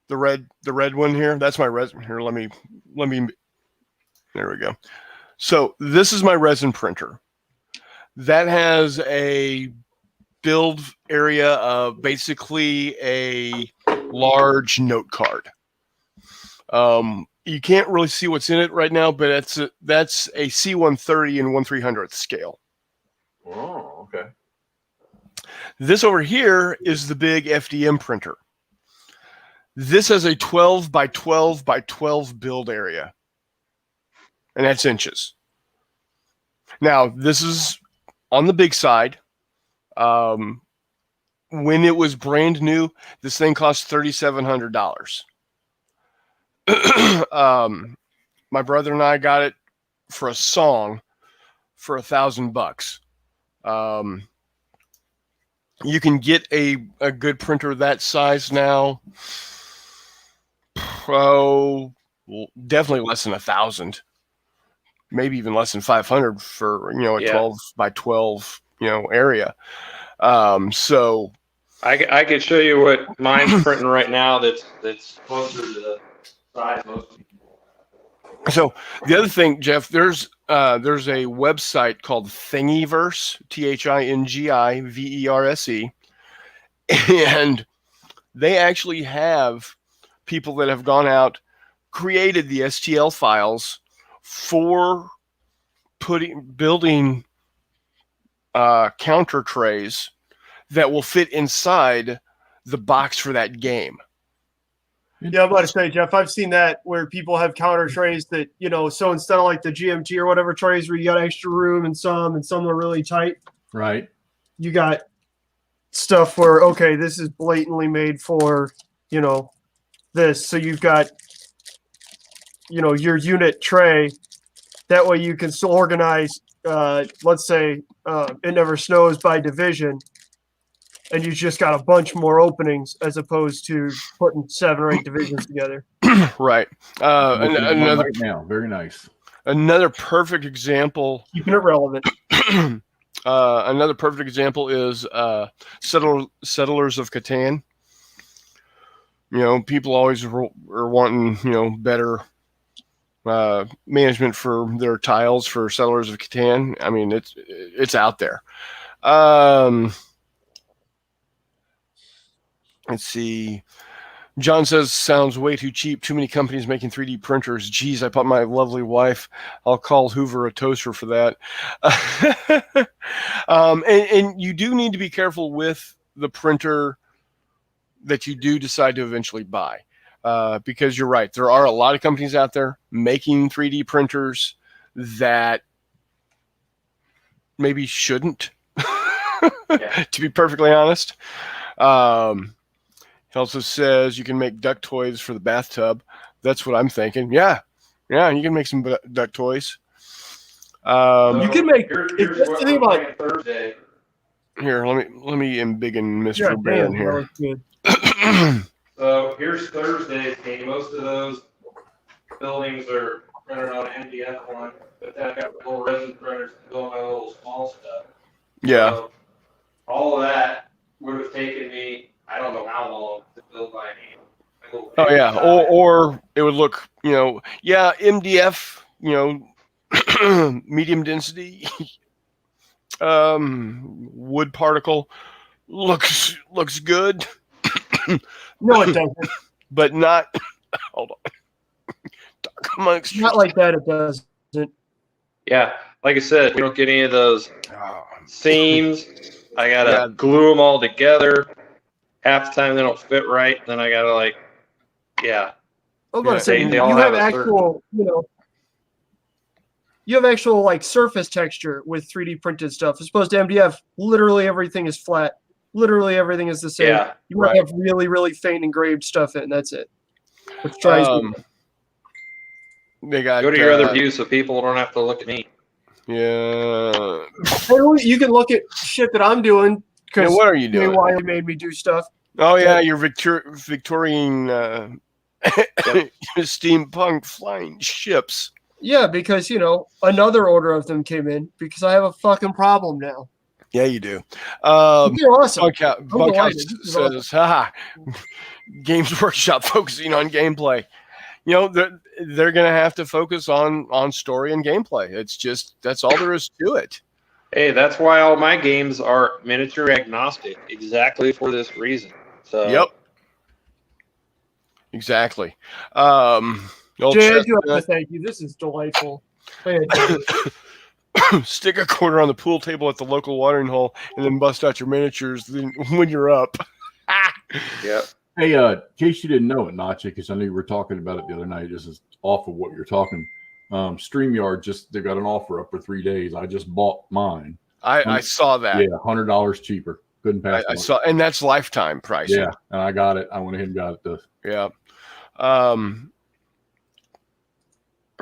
S3: The red one here. That's my resin here. Let me. There we go. So this is my resin printer. That has a build area of basically a large note card. You can't really see what's in it right now, but that's a C130 and 1/300th scale.
S4: Oh, okay.
S3: This over here is the big FDM printer. This has a 12 by 12 by 12 build area, and that's inches. Now, this is on the big side. When it was brand new, this thing cost $3,700. My brother and I got it for a song for $1,000. You can get a good printer that size now. Definitely less than 1,000, maybe even less than 500 for a 12 by 12 area. So
S2: I could show you what mine's printing right now. That's closer to the size most.
S3: So the other thing, Jeff, there's a website called Thingiverse, ThingiVerse, and they actually have people that have gone out, created the STL files for building counter trays that will fit inside the box for that game.
S1: Yeah, I'm about to say, Jeff, I've seen that where people have counter trays that, so instead of like the GMT or whatever trays where you got extra room and some are really tight.
S4: Right.
S1: You got stuff where, okay, this is blatantly made for, this. So you've got, your unit tray. That way you can still organize, let's say it never snows by division. And you just got a bunch more openings as opposed to putting 7 or 8 divisions together.
S3: Right. Another
S4: right now, very nice.
S3: Another perfect example.
S1: Keeping it relevant.
S3: Another perfect example is Settlers of Catan. People always are wanting better management for their tiles for Settlers of Catan. I mean, it's out there. Let's see. John says, sounds way too cheap. Too many companies making 3D printers. Geez, I bought my lovely wife. I'll call Hoover a toaster for that. And you do need to be careful with the printer that you do decide to eventually buy. Because you're right. There are a lot of companies out there making 3D printers that maybe shouldn't, to be perfectly honest. He also says you can make duck toys for the bathtub. That's what I'm thinking. Yeah, you can make some duck toys.
S1: You can make. Here's what
S2: we're playing Thursday.
S3: Here, let me embiggen Mr. Baron here.
S2: So here's Thursday's game. Most of those buildings are printed on an MDF one, but then I got little resin printers to build my little small stuff.
S3: Yeah.
S2: So all of that would have taken me, I don't know how long to build my hand.
S3: Oh yeah, or it would look, MDF, medium density, wood particle looks good.
S1: No, it doesn't.
S3: But not. Hold on.
S1: Not like that. It doesn't.
S2: Yeah, like I said, we don't get any of those seams. I gotta glue them all together. Half the time they don't fit right. Then I gotta
S1: I was about to say,
S2: they
S1: you
S2: all
S1: have
S2: have
S1: actual, you have actual like surface texture with 3D printed stuff. As opposed to MDF, literally everything is flat. Literally everything is the same.
S2: Yeah,
S1: you might have really, really faint engraved stuff in. That's it. Which tries
S3: they got
S2: go to your other view so people don't have to look at me.
S3: Yeah.
S1: You can look at shit that I'm doing.
S3: Yeah, what are you doing?
S1: Why you made me do stuff.
S3: Oh yeah, your Victorian steampunk flying ships.
S1: Yeah, because another order of them came in because I have a fucking problem now.
S3: Yeah, you do.
S1: They're awesome.
S3: Bunkhouse says, Games Workshop focusing on gameplay. They're going to have to focus on story and gameplay. It's just, that's all there is to it.
S2: Hey, that's why all my games are miniature agnostic, exactly for this reason. So.
S3: Yep. Exactly.
S1: Jay, I do have to thank you. This is delightful.
S3: Stick a quarter on the pool table at the local watering hole and then bust out your miniatures when you're up.
S2: Yep.
S4: Hey, in case you didn't know it, Nachi, because I knew you were talking about it the other night. This is off of what you're talking. StreamYard they got an offer up for 3 days. I just bought mine.
S3: I saw that.
S4: Yeah, $100 cheaper. Couldn't pass.
S3: I saw, and that's lifetime pricing.
S4: Yeah, and I got it. I went ahead and got it.
S3: Yeah.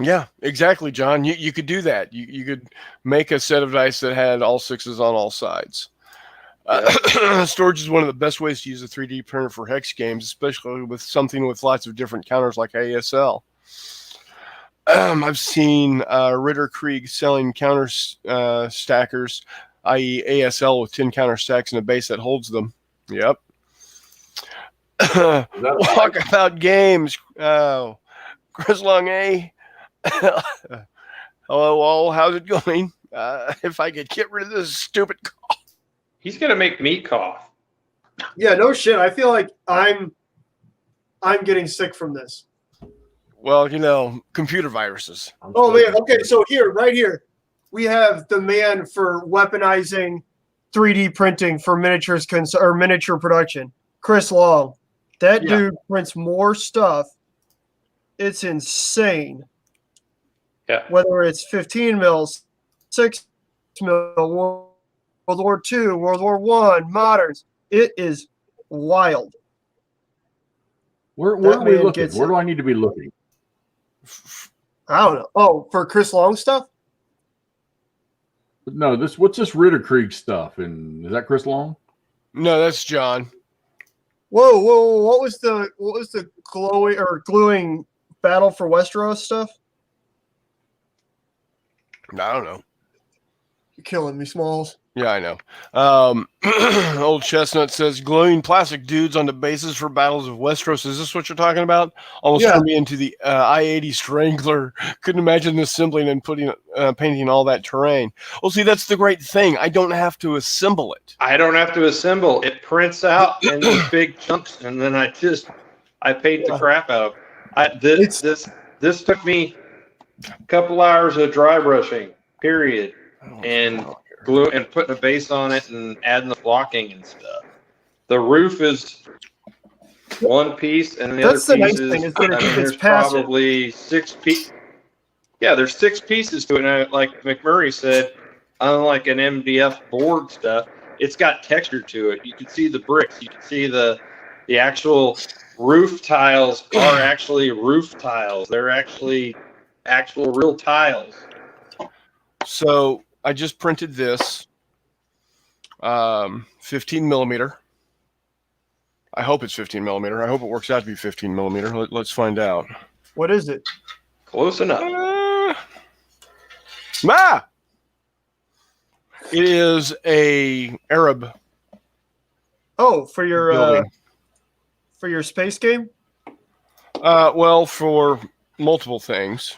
S3: Yeah, exactly, John. You could do that. You could make a set of dice that had all 6s on all sides. Storage is one of the best ways to use a 3D printer for hex games, especially with something with lots of different counters like ASL. I've seen Ritter Krieg selling counter stackers, i.e. ASL with 10 counter stacks and a base that holds them. Yep. Walk about games. Oh, Chris Long A. Hello all, how's it going? If I could get rid of this stupid cough.
S2: He's gonna make me cough.
S1: Yeah, no shit. I feel like I'm getting sick from this.
S3: Well, computer viruses.
S1: Oh man. Okay, so right here, we have the man for weaponizing 3D printing for miniatures or miniature production, Chris Long. That dude prints more stuff. It's insane.
S2: Yeah.
S1: Whether it's 15 mils, 6 mil, World War II, World War I, moderns, it is wild.
S4: Where are we looking? Where do I need to be looking?
S1: I don't know. Oh, for Chris Long stuff?
S4: No, what's this Ritterkrieg stuff? And is that Chris Long?
S3: No, that's John.
S1: Whoa! What was the gluing Battle for Westeros stuff?
S3: I don't know.
S1: You're killing me, Smalls.
S3: Yeah, I know. Old Chestnut says glowing plastic dudes on the bases for battles of Westeros. Is this what you're talking about? Almost turned me into the I-80 Strangler. Couldn't imagine assembling and painting all that terrain. Well, see, that's the great thing. I don't have to assemble it.
S2: I don't have to assemble. It prints out in these big chunks, and then I paint the crap out of it. This took me a couple hours of dry brushing, period, and glue and putting a base on it and adding the blocking and stuff. The roof is one piece, and the other piece is there's probably 6 pieces. Yeah, there's 6 pieces to it. And like McMurray said, unlike an MDF board stuff, it's got texture to it. You can see the bricks. You can see the actual roof tiles are actually roof tiles. They're actually actual real tiles.
S3: So I just printed this 15 millimeter. I hope it's 15 millimeter. I hope it works out to be 15 millimeter. Let's find out.
S1: What is it?
S2: Close enough.
S3: It is a Arab.
S1: Oh, for your space game?
S3: Well, for multiple things.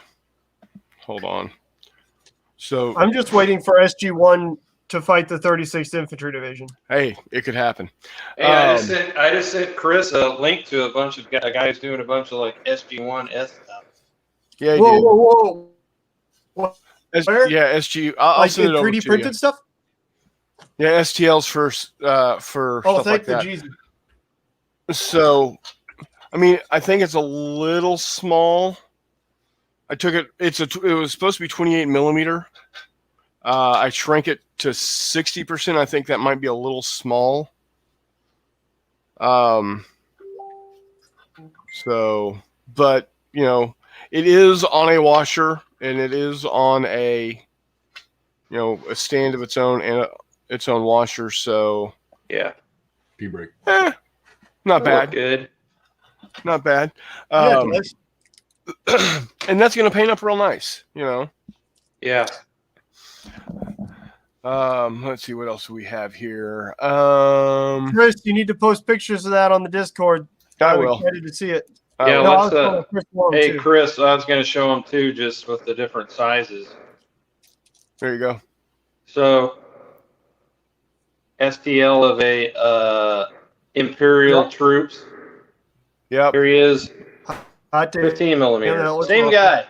S3: Hold on. So
S1: I'm just waiting for SG-1 to fight the 36th Infantry Division.
S3: Hey, it could happen.
S2: Hey, I just sent Chris a link to a bunch of guys doing a bunch of like SG-1S stuff.
S3: Yeah.
S1: Whoa. Where?
S3: Yeah, SG. I'll send it over
S1: 3D
S3: to
S1: printed
S3: you.
S1: stuff.
S3: Yeah, STLs for stuff like that.
S1: Jesus.
S3: So, I mean, I think it's a little small. I took it. It was supposed to be 28 millimeter. I shrank it to 60%. I think that might be a little small. So, but it is on a washer and it is on a stand of its own and its own washer. So
S2: yeah,
S4: Tea break.
S3: Not bad.
S2: Good.
S3: Not bad.
S1: Yeah,
S3: and that's going to paint up real nice,
S2: Yeah.
S3: Let's see what else we have here.
S1: Chris, you need to post pictures of that on the Discord.
S3: I
S1: I'm
S3: will.
S1: excited to see it.
S2: Yeah,
S1: Chris,
S2: Chris, I was going to show them too, just with the different sizes.
S3: There you go.
S2: So, STL of a Imperial troops.
S3: Yep.
S2: Here he is.
S1: 15
S2: millimeter. Same guy.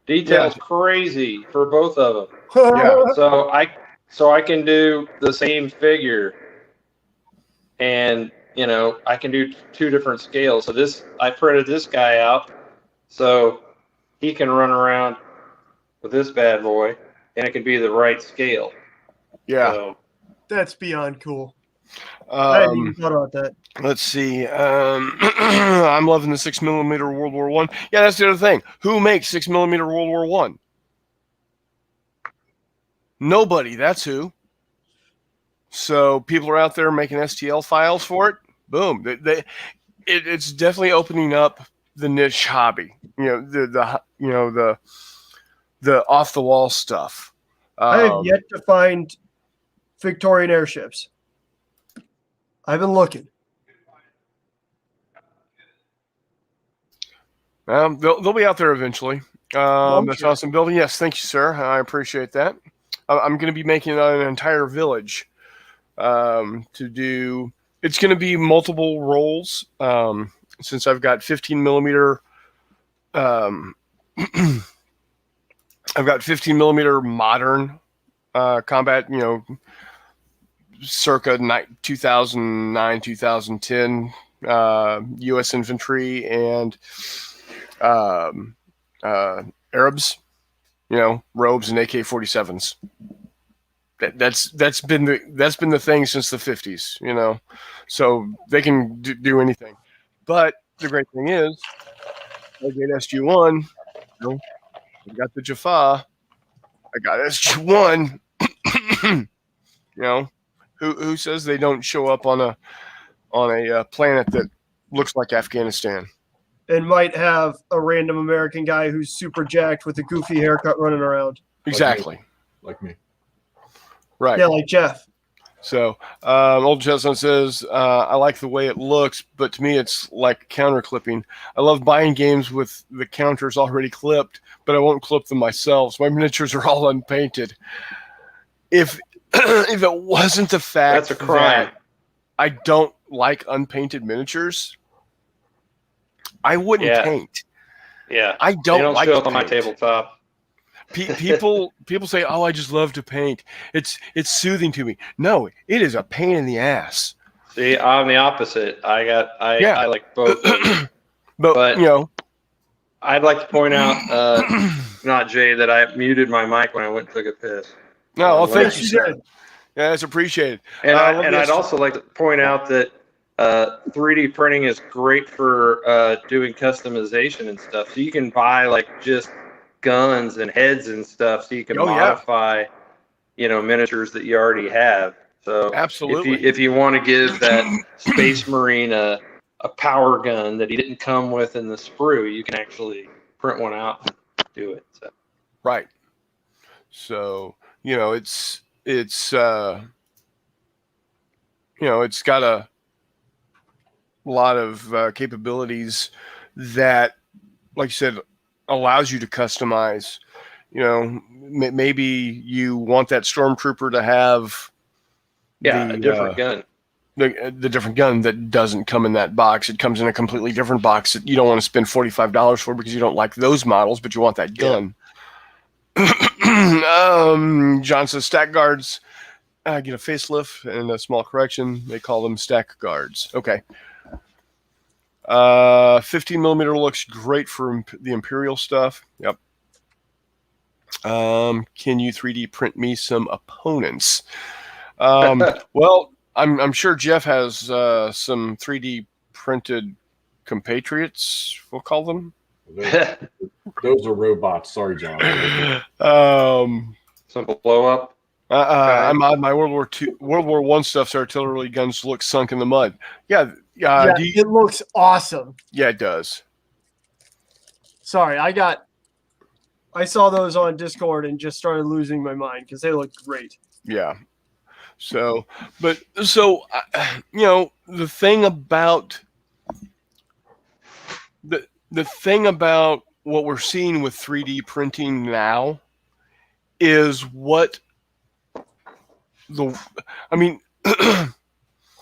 S2: Details crazy for both of them.
S3: Yeah.
S2: So I can do the same figure, and I can do 2 different scales. So I printed this guy out, so he can run around with this bad boy, and it can be the right scale.
S3: Yeah.
S2: So,
S1: that's beyond cool. I hadn't even thought about that.
S3: Let's see. I'm loving the 6 millimeter World War I. Yeah, that's the other thing. Who makes 6 millimeter World War I? Nobody. That's who. So people are out there making STL files for it. Boom. It's definitely opening up the niche hobby. The off the wall stuff.
S1: I have yet to find Victorian airships. I've been looking.
S3: They'll be out there eventually. That's awesome building. Yes, thank you, sir. I appreciate that. I'm going to be making an entire village to do it's going to be multiple rolls. Since I've got 15 millimeter, I've got 15 millimeter modern combat, circa 2009, 2010 U.S. infantry and Arabs, robes and AK-47s. That's been the thing since the 50s, so they can do anything. But the great thing is, I get SG1. I got the Jaffa. I got SG1. Who says they don't show up on a planet that looks like Afghanistan?
S1: And might have a random American guy who's super jacked with a goofy haircut running around.
S3: Exactly.
S4: Like me.
S3: Right.
S1: Yeah, like Jeff.
S3: So, Old Chestnut says, I like the way it looks, but to me it's like counter clipping. I love buying games with the counters already clipped, but I won't clip them myself. So my miniatures are all unpainted. If it wasn't the fact
S2: that's a crime.
S3: that I don't like unpainted miniatures, I wouldn't paint.
S2: Yeah.
S3: I don't like
S2: show
S3: to
S2: up on my
S3: paint.
S2: tabletop.
S3: People say, "Oh, I just love to paint. It's soothing to me." No, it is a pain in the ass.
S2: See, I'm the opposite. I like both.
S3: but
S2: I'd like to point out, not Jay, that I muted my mic when I went and took a piss.
S3: No, thank you, sir.
S1: Did.
S3: Yeah, that's appreciated.
S2: And I'd also like to point out that 3D printing is great for doing customization and stuff. So you can buy like just guns and heads and stuff, so you can modify, miniatures that you already have. So
S3: absolutely,
S2: if you want to give that Space Marine a power gun that he didn't come with in the sprue, you can actually print one out and do it. So.
S3: Right. So it's got a lot of capabilities that, like you said, allows you to customize. Maybe you want that stormtrooper to have
S2: a different gun.
S3: The different gun that doesn't come in that box. It comes in a completely different box that you don't want to spend $45 for because you don't like those models, but you want that gun. John says stack guards get a facelift and a small correction. They call them stack guards. Okay. 15 millimeter looks great for the Imperial stuff. Yep. Can you 3D print me some opponents? Well, I'm sure Jeff has some 3D printed compatriots, we'll call them.
S4: Those are robots. Sorry, John.
S2: Some blow up.
S3: I'm on my World War I stuff's artillery guns look sunk in the mud. Yeah.
S1: It looks awesome.
S3: Yeah, it does.
S1: Sorry, I saw those on Discord and just started losing my mind because they look great.
S3: Yeah. So the thing about the thing about what we're seeing with 3D printing now is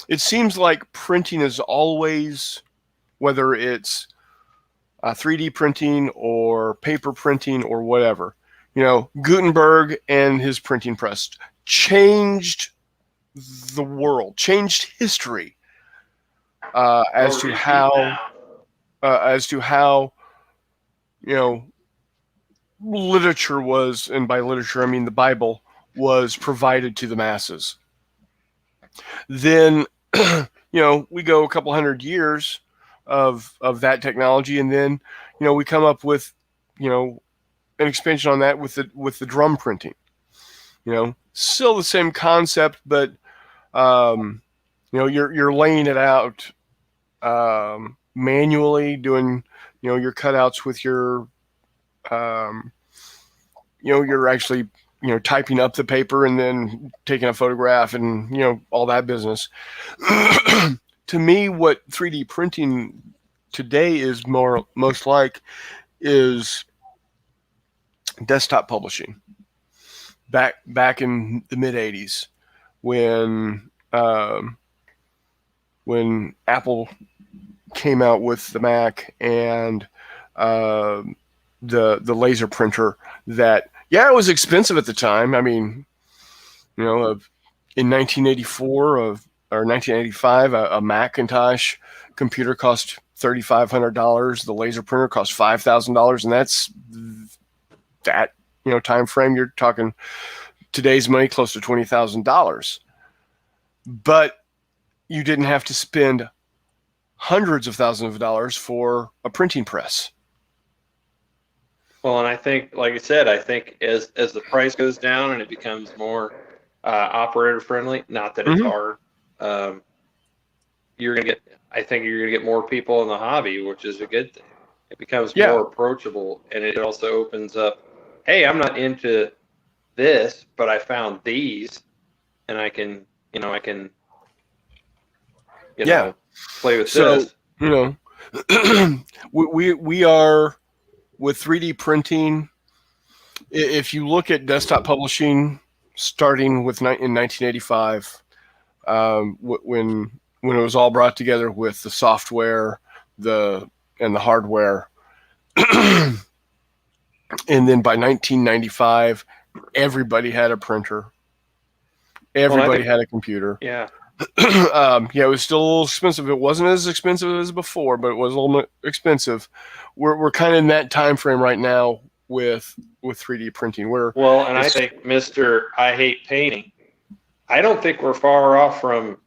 S3: it seems like printing is always, whether it's 3D printing or paper printing or whatever, Gutenberg and his printing press changed the world, changed history as to how literature was, and by literature I mean the Bible, was provided to the masses. Then we go a couple hundred years of that technology, and then we come up with an expansion on that with the drum printing. Still the same concept, but you're laying it out manually, doing your cutouts with your you're actually typing up the paper and then taking a photograph and all that business. To me, what 3D printing today is most like is desktop publishing. Back in the mid 80s, when when Apple came out with the Mac and the laser printer, that it was expensive at the time. I mean, in 1984 or 1985, a Macintosh computer cost $3,500. The laser printer cost $5,000, and that's that time frame. You're talking today's money, close to $20,000. But you didn't have to spend hundreds of thousands of dollars for a printing press.
S2: Well, and I think, like I said, I think as the price goes down and it becomes more operator friendly, not that it's hard, you're gonna get more people in the hobby, which is a good thing. It becomes more approachable, and it also opens up, hey, I'm not into this, but I found these, and I can play with this.
S3: We are with 3D printing. If you look at desktop publishing, starting with in 1985, when it was all brought together with the software, and the hardware, and then by 1995, everybody had a printer. Everybody had a computer.
S2: Yeah.
S3: It was still a little expensive. It wasn't as expensive as before, but it was a little bit expensive. We're kind of in that time frame right now with 3D printing.
S2: I think, Mr. I hate painting, I don't think we're far off from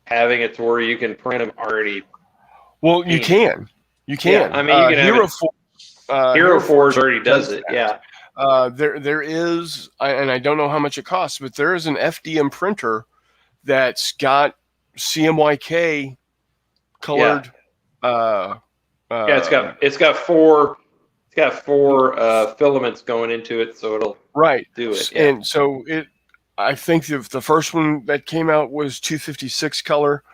S2: having it to where you can print them already.
S3: Well, painted. You can.
S2: Yeah, I mean, you can Hero Forge already does it. Yeah.
S3: There is, and I don't know how much it costs, but there is an FDM printer that's got CMYK colored.
S2: It's got four filaments going into it, so it'll do it. Yeah.
S3: And so I think the first one that came out was 256 color.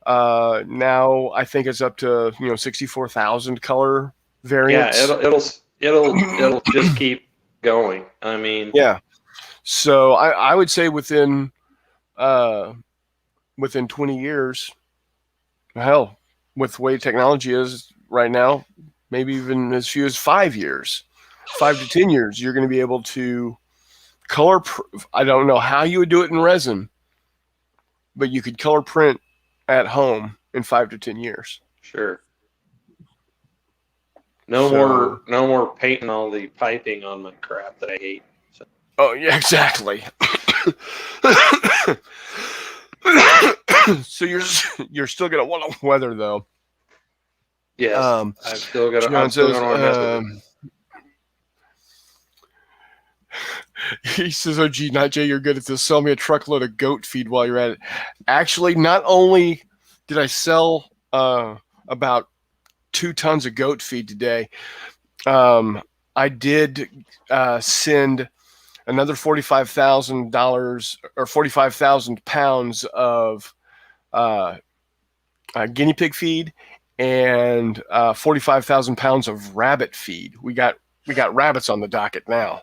S3: Now I think it's up to 64,000 color variants.
S2: Yeah, it'll just keep going. I mean,
S3: So I would say within 20 years, hell, with the way technology is right now, maybe even as few as 5 years, 5 to 10 years, you're going to be able to color. I don't know how you would do it in resin, but you could color print at home in 5 to 10 years.
S2: Sure. No more painting all the piping on my crap that I hate. So.
S3: Oh yeah, exactly. So you're still gonna want to weather though.
S2: Yes, I'm still gonna want to mess with it.
S3: He says, "Oh, gee, not Jay, you're good at this. Sell me a truckload of goat feed while you're at it." Actually, not only did I sell about 2 tons of goat feed today, I did send another $45,000 or 45,000 pounds of guinea pig feed and 45,000 pounds of rabbit feed. We got rabbits on the docket now.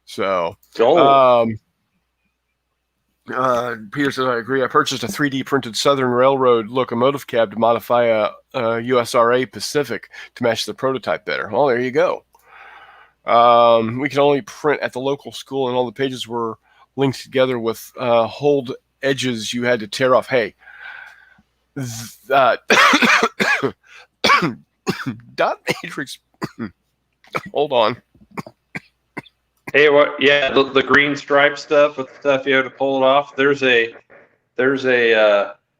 S3: So, Peter says, I agree. I purchased a 3D printed Southern Railroad locomotive cab to modify a USRA Pacific to match the prototype better. Well, there you go. We could only print at the local school, and all the pages were linked together with hold edges you had to tear off. Hey, dot matrix. Hold on.
S2: Hey, what? Yeah, the green stripe stuff with the stuff you have to pull it off. There's a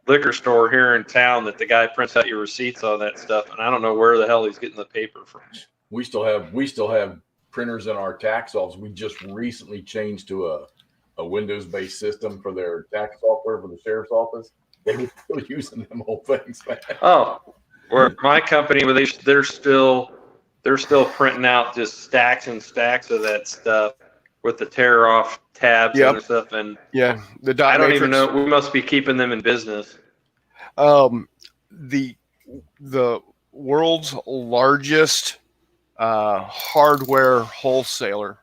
S2: liquor store here in town that the guy prints out your receipts on that stuff, and I don't know where the hell he's getting the paper from.
S4: We still have printers in our tax office. We just recently changed to a Windows-based system for their tax software for the sheriff's office. They're still using them old things, man.
S2: Oh, where my company, they're still printing out just stacks and stacks of that stuff with the tear off tabs and stuff. And
S3: the dot
S2: I don't
S3: matrix.
S2: even know. We must be keeping them in business.
S3: The world's largest hardware wholesaler,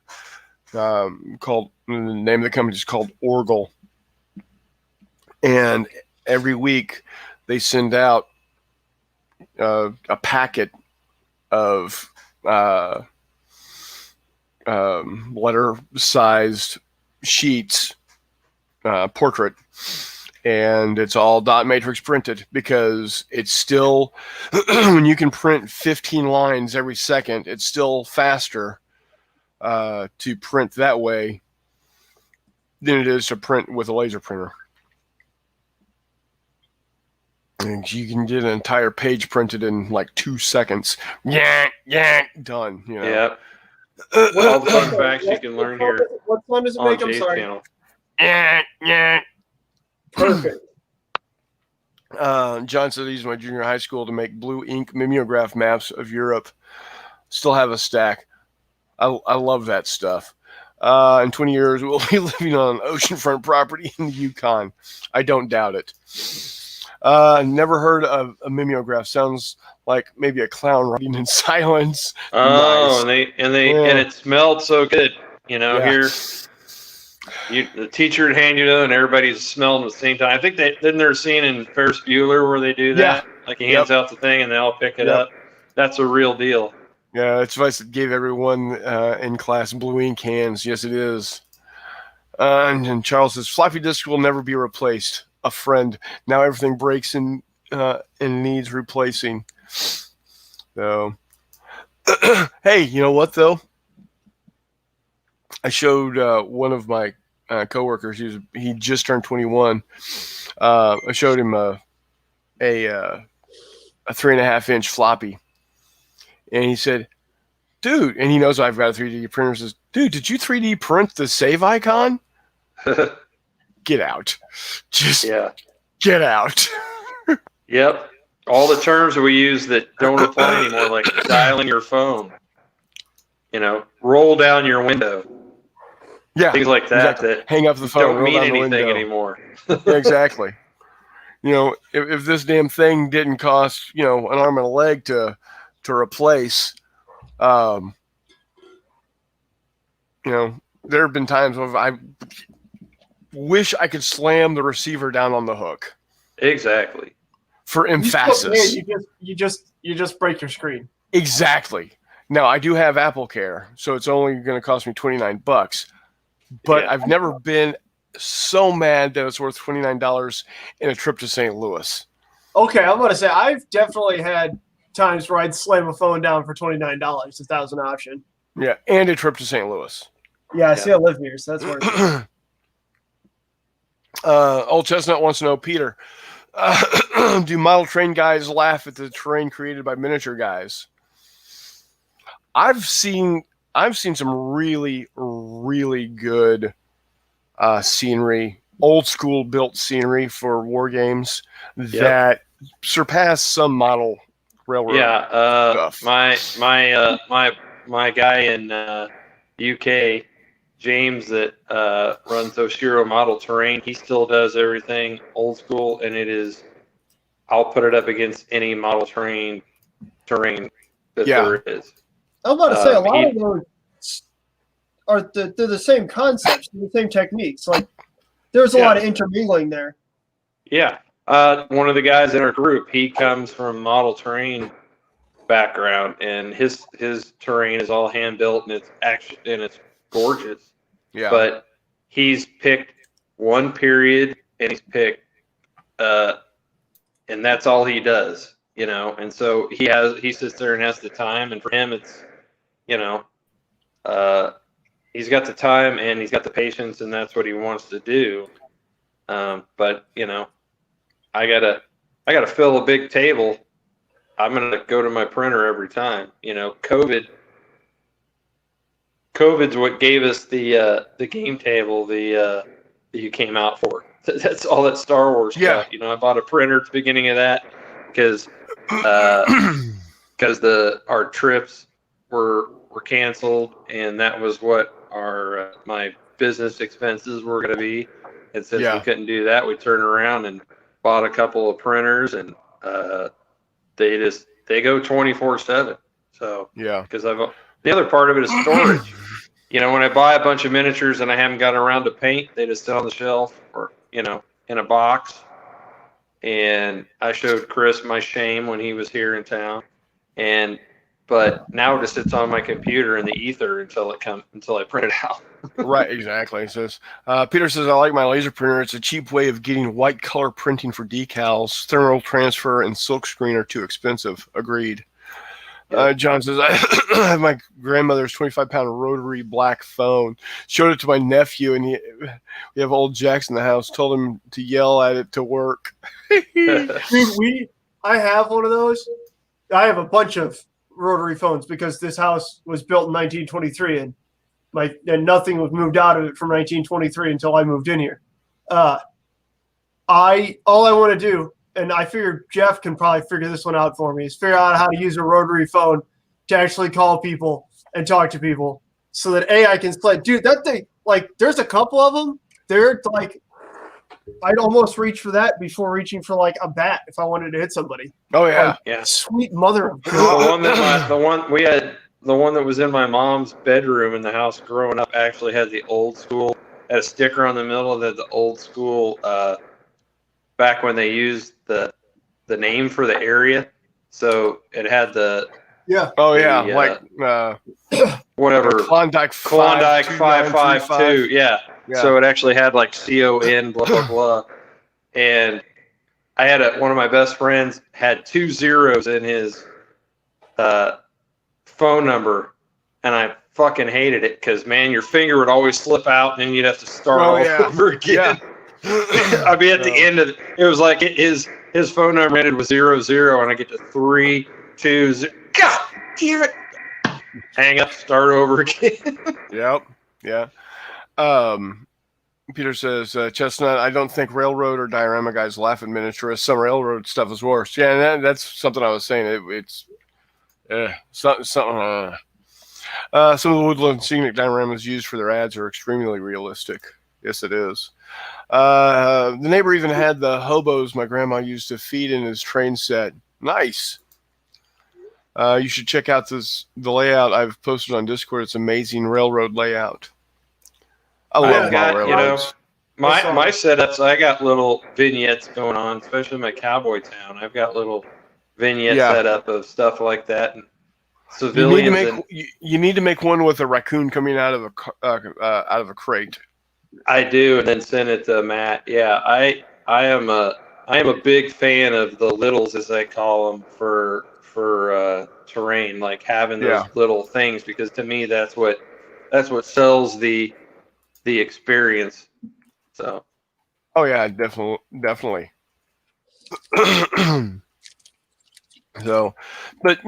S3: called, the name of the company is called Orgel, and every week they send out a packet of letter-sized sheets, portrait, and it's all dot matrix printed because it's still, when you can print 15 lines every second, it's still faster to print that way than it is to print with a laser printer. And you can get an entire page printed in like 2 seconds. Yeah, done. You know?
S2: Yeah. All the fun facts you can learn here.
S1: What fun does it make? I'm sorry.
S2: Channel.
S3: Yeah.
S1: Perfect.
S3: John said he used my junior high school to make blue ink mimeograph maps of Europe. Still have a stack. I love that stuff. In 20 years, we'll be living on an oceanfront property in the Yukon. I don't doubt it. Never heard of a mimeograph. Sounds like maybe a clown writing in silence.
S2: Oh,
S3: nice.
S2: and it smelled so good. You know, here the teacher would hand you to, and everybody's smelling at the same time. I think didn't there a scene in Ferris Bueller where they do that? Like he hands out the thing and they all pick it up. That's a real deal.
S3: Yeah, that's advice that gave everyone in class blue ink hands. Yes, it is. And Charles says floppy disk will never be replaced. A friend. Now everything breaks and needs replacing. So, hey, you know what though? I showed one of my coworkers. He just turned 21. I showed him a 3.5-inch floppy, and he said, "Dude," and he knows I've got a 3D printer. He says, "Dude, did you 3D print the save icon?" Get out. Just get out.
S2: Yep. All the terms that we use that don't apply anymore, like dialing your phone, you know, roll down your window. Yeah. Things like that.
S3: Exactly.
S2: That
S3: hang up the phone.
S2: Don't mean anything anymore.
S3: Exactly. You know, if this damn thing didn't cost, you know, an arm and a leg to replace, you know, there have been times when I wish I could slam the receiver down on the hook.
S2: Exactly.
S3: For emphasis.
S1: You just break your screen.
S3: Exactly. Now I do have Apple Care, so it's only going to cost me $29. But I've never been so mad that it's worth $29 in a trip to St. Louis.
S1: Okay, I'm going to say I've definitely had times where I'd slam a phone down for $29 if that was an option.
S3: Yeah, and a trip to St. Louis.
S1: Yeah, I see I live here, so that's worth it.
S3: Old Chestnut wants to know, Peter, do model train guys laugh at the terrain created by miniature guys? I've seen some really, really good scenery, old school built scenery for war games that surpass some model railroad stuff.
S2: My guy in UK, James, that runs Oshiro Model Terrain, he still does everything old school, and I'll put it up against any model terrain that there is.
S1: I'm about to say a lot of those they're the same concepts, the same techniques. Like there's a lot of intermingling there.
S2: Yeah. One of the guys in our group, he comes from model terrain background, and his terrain is all hand built, and it's gorgeous. Yeah. But he's picked one period, and he's picked, and that's all he does, you know. And so he sits there and has the time, and for him, it's, you know, he's got the time and he's got the patience, and that's what he wants to do. But you know, I gotta fill a big table. I'm gonna go to my printer every time. You know, COVID's what gave us the game table that you came out for. That's all that Star Wars stuff. You know, I bought a printer at the beginning of that because our trips were canceled, and that was what our my business expenses were going to be. And since we couldn't do that, we turned around and bought a couple of printers, and they go 24/7. So because the other part of it is storage. You know, when I buy a bunch of miniatures and I haven't gotten around to paint, they just sit on the shelf or, you know, in a box. and I showed Chris my shame when he was here in town, but now it just sits on my computer in the ether until I print it out.
S3: Right, exactly. It says, Peter says, I like my laser printer. It's a cheap way of getting white color printing for decals. Thermal transfer and silk screen are too expensive. Agreed. John says, I have my grandmother's 25-pound rotary black phone. Showed it to my nephew, and we have old Jax in the house. Told him to yell at it to work.
S1: Dude, I have one of those. I have a bunch of rotary phones because this house was built in 1923, and nothing was moved out of it from 1923 until I moved in here. All I want to do, and I figured Jeff can probably figure this one out for me, is figure out how to use a rotary phone to actually call people and talk to people, so that I can play. Dude, that thing, like, there's a couple of them. They're like, I'd almost reach for that before reaching for like a bat if I wanted to hit somebody.
S3: Oh yeah,
S1: like,
S2: yeah.
S1: Sweet mother of God.
S2: The one that was in my mom's bedroom in the house growing up actually had the old school, had a sticker on the middle that the old school, back when they used the name for the area. So it had the whatever
S3: Klondike
S2: 552. Yeah. So it actually had like CON blah blah blah. And I had one of my best friends had 2 zeros in his phone number, and I fucking hated it because, man, your finger would always slip out and then you'd have to start over again. I'd be at the end of it was like his phone number ended with 00, and I get to 3, 2, 0. God damn it! Hang up, start over again.
S3: Yep. Yeah. Peter says, Chestnut, I don't think railroad or diorama guys laugh at miniaturists. Some railroad stuff is worse. Yeah, and that's something I was saying. It's something. Some of the Woodland Scenic dioramas used for their ads are extremely realistic. Yes, it is. The neighbor even had the hobos my grandma used to feed in his train set. Nice. You should check out the layout I've posted on Discord. It's amazing railroad layout. I love railroads.
S2: My setups, I got little vignettes going on, especially in my cowboy town. I've got little vignettes set up of stuff like that. And civilians.
S3: You need to make one with a raccoon coming out of a crate.
S2: I do, and then send it to Matt. Yeah, I am a big fan of the littles, as I call them, for terrain, like having those little things, because to me that's what sells the experience. So.
S3: Oh yeah, definitely. So, but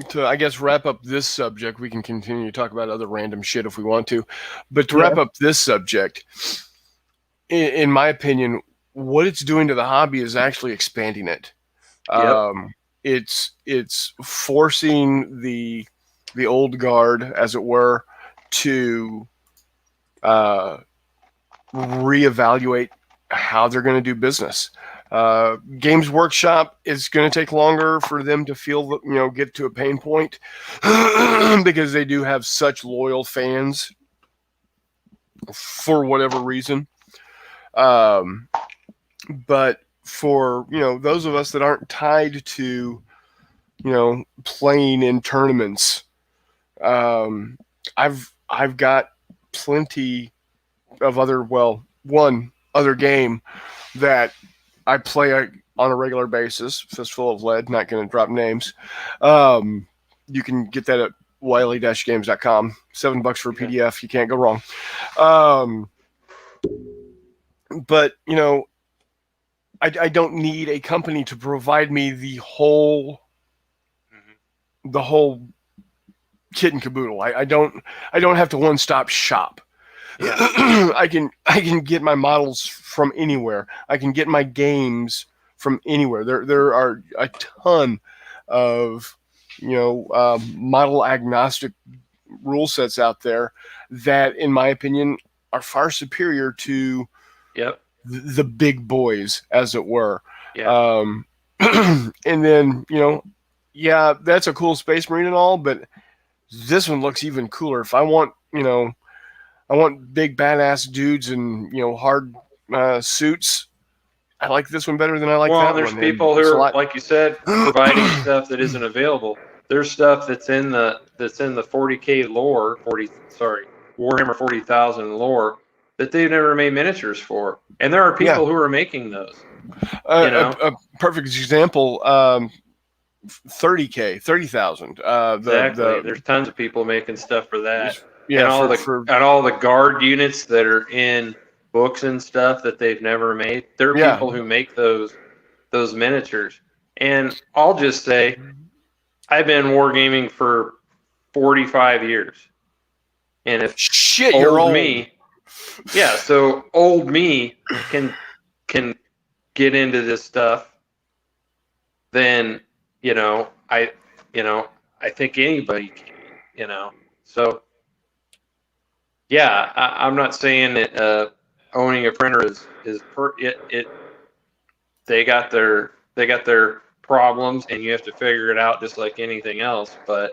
S3: to I guess wrap up this subject, we can continue to talk about other random shit if we want to, but to wrap up this subject, in my opinion, what it's doing to the hobby is actually expanding it. It's forcing the old guard, as it were, to reevaluate how they're going to do business. Games Workshop is going to take longer for them to feel, get to a pain point because they do have such loyal fans for whatever reason. But for, those of us that aren't tied to, playing in tournaments, I've got plenty of one other game that I play on a regular basis. Fistful of Lead, not going to drop names. You can get that at wiley-games.com. $7 for a PDF. You can't go wrong. But, I don't need a company to provide me the whole kit and caboodle. I don't have to one-stop shop. Yeah. I can get my models from anywhere. I can get my games from anywhere. There are a ton of model agnostic rule sets out there that, in my opinion, are far superior to the big boys, as it were. Yeah. And then that's a cool Space Marine and all, but this one looks even cooler. If I want big badass dudes in hard suits, I like this one better than I like that one.
S2: Well, there's people who are, like you said, providing stuff that isn't available. There's stuff that's in the 40K lore, Warhammer 40,000 lore that they've never made miniatures for, and there are people who are making those.
S3: A perfect example. 30K, 30,000.
S2: Exactly. There's tons of people making stuff for that.
S3: Yeah,
S2: and all the guard units that are in books and stuff that they've never made. There are people who make those miniatures. And I'll just say, I've been wargaming for 45 years. And if
S3: you're old.
S2: So old me can get into this stuff, then I think anybody can, So yeah, I'm not saying that owning a printer is they got their problems and you have to figure it out just like anything else. But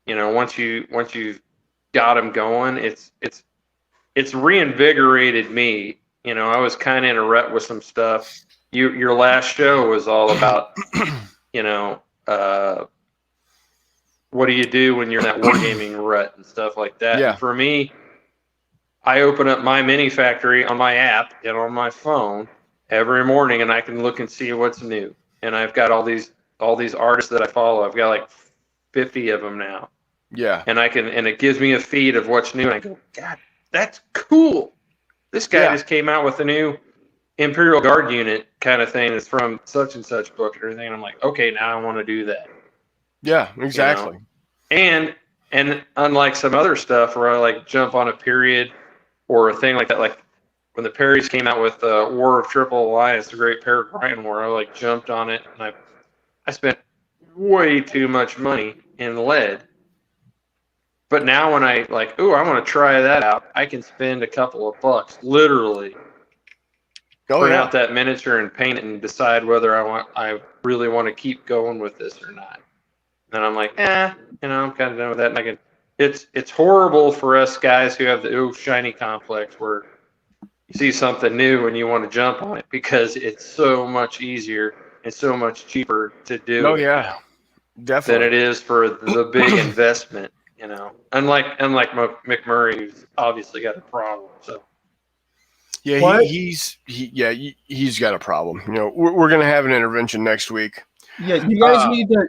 S2: once you've got them going, it's reinvigorated me. I was kind of in a rut with some stuff. Your last show was all about what do you do when you're in that wargaming rut and stuff like that.
S3: Yeah.
S2: And for me, I open up my mini factory on my app and on my phone every morning, and I can look and see what's new. And I've got all these artists that I follow. I've got like 50 of them now.
S3: Yeah.
S2: And it gives me a feed of what's new. And I go, God, that's cool. This guy just came out with a new Imperial Guard unit kind of thing. It's from such and such book and everything. And I'm like, okay, now I want to do that.
S3: Yeah, exactly.
S2: And unlike some other stuff where I like jump on a period or a thing like that, like when the Perrys came out with War of Triple Alliance, the Great Peregrine War, I like jumped on it and I spent way too much money in lead. But now when I like, I want to try that out, I can spend a couple of bucks, literally, print out that miniature and paint it and decide whether I really want to keep going with this or not. And I'm like, I'm kind of done with that. And it's horrible for us guys who have the shiny complex where you see something new and you want to jump on it because it's so much easier and so much cheaper to do.
S3: Oh yeah, definitely.
S2: Than it is for the big investment. Unlike McMurray, who's obviously got a problem. So
S3: yeah, he's got a problem. We're gonna have an intervention next week.
S1: Yeah, you guys need to,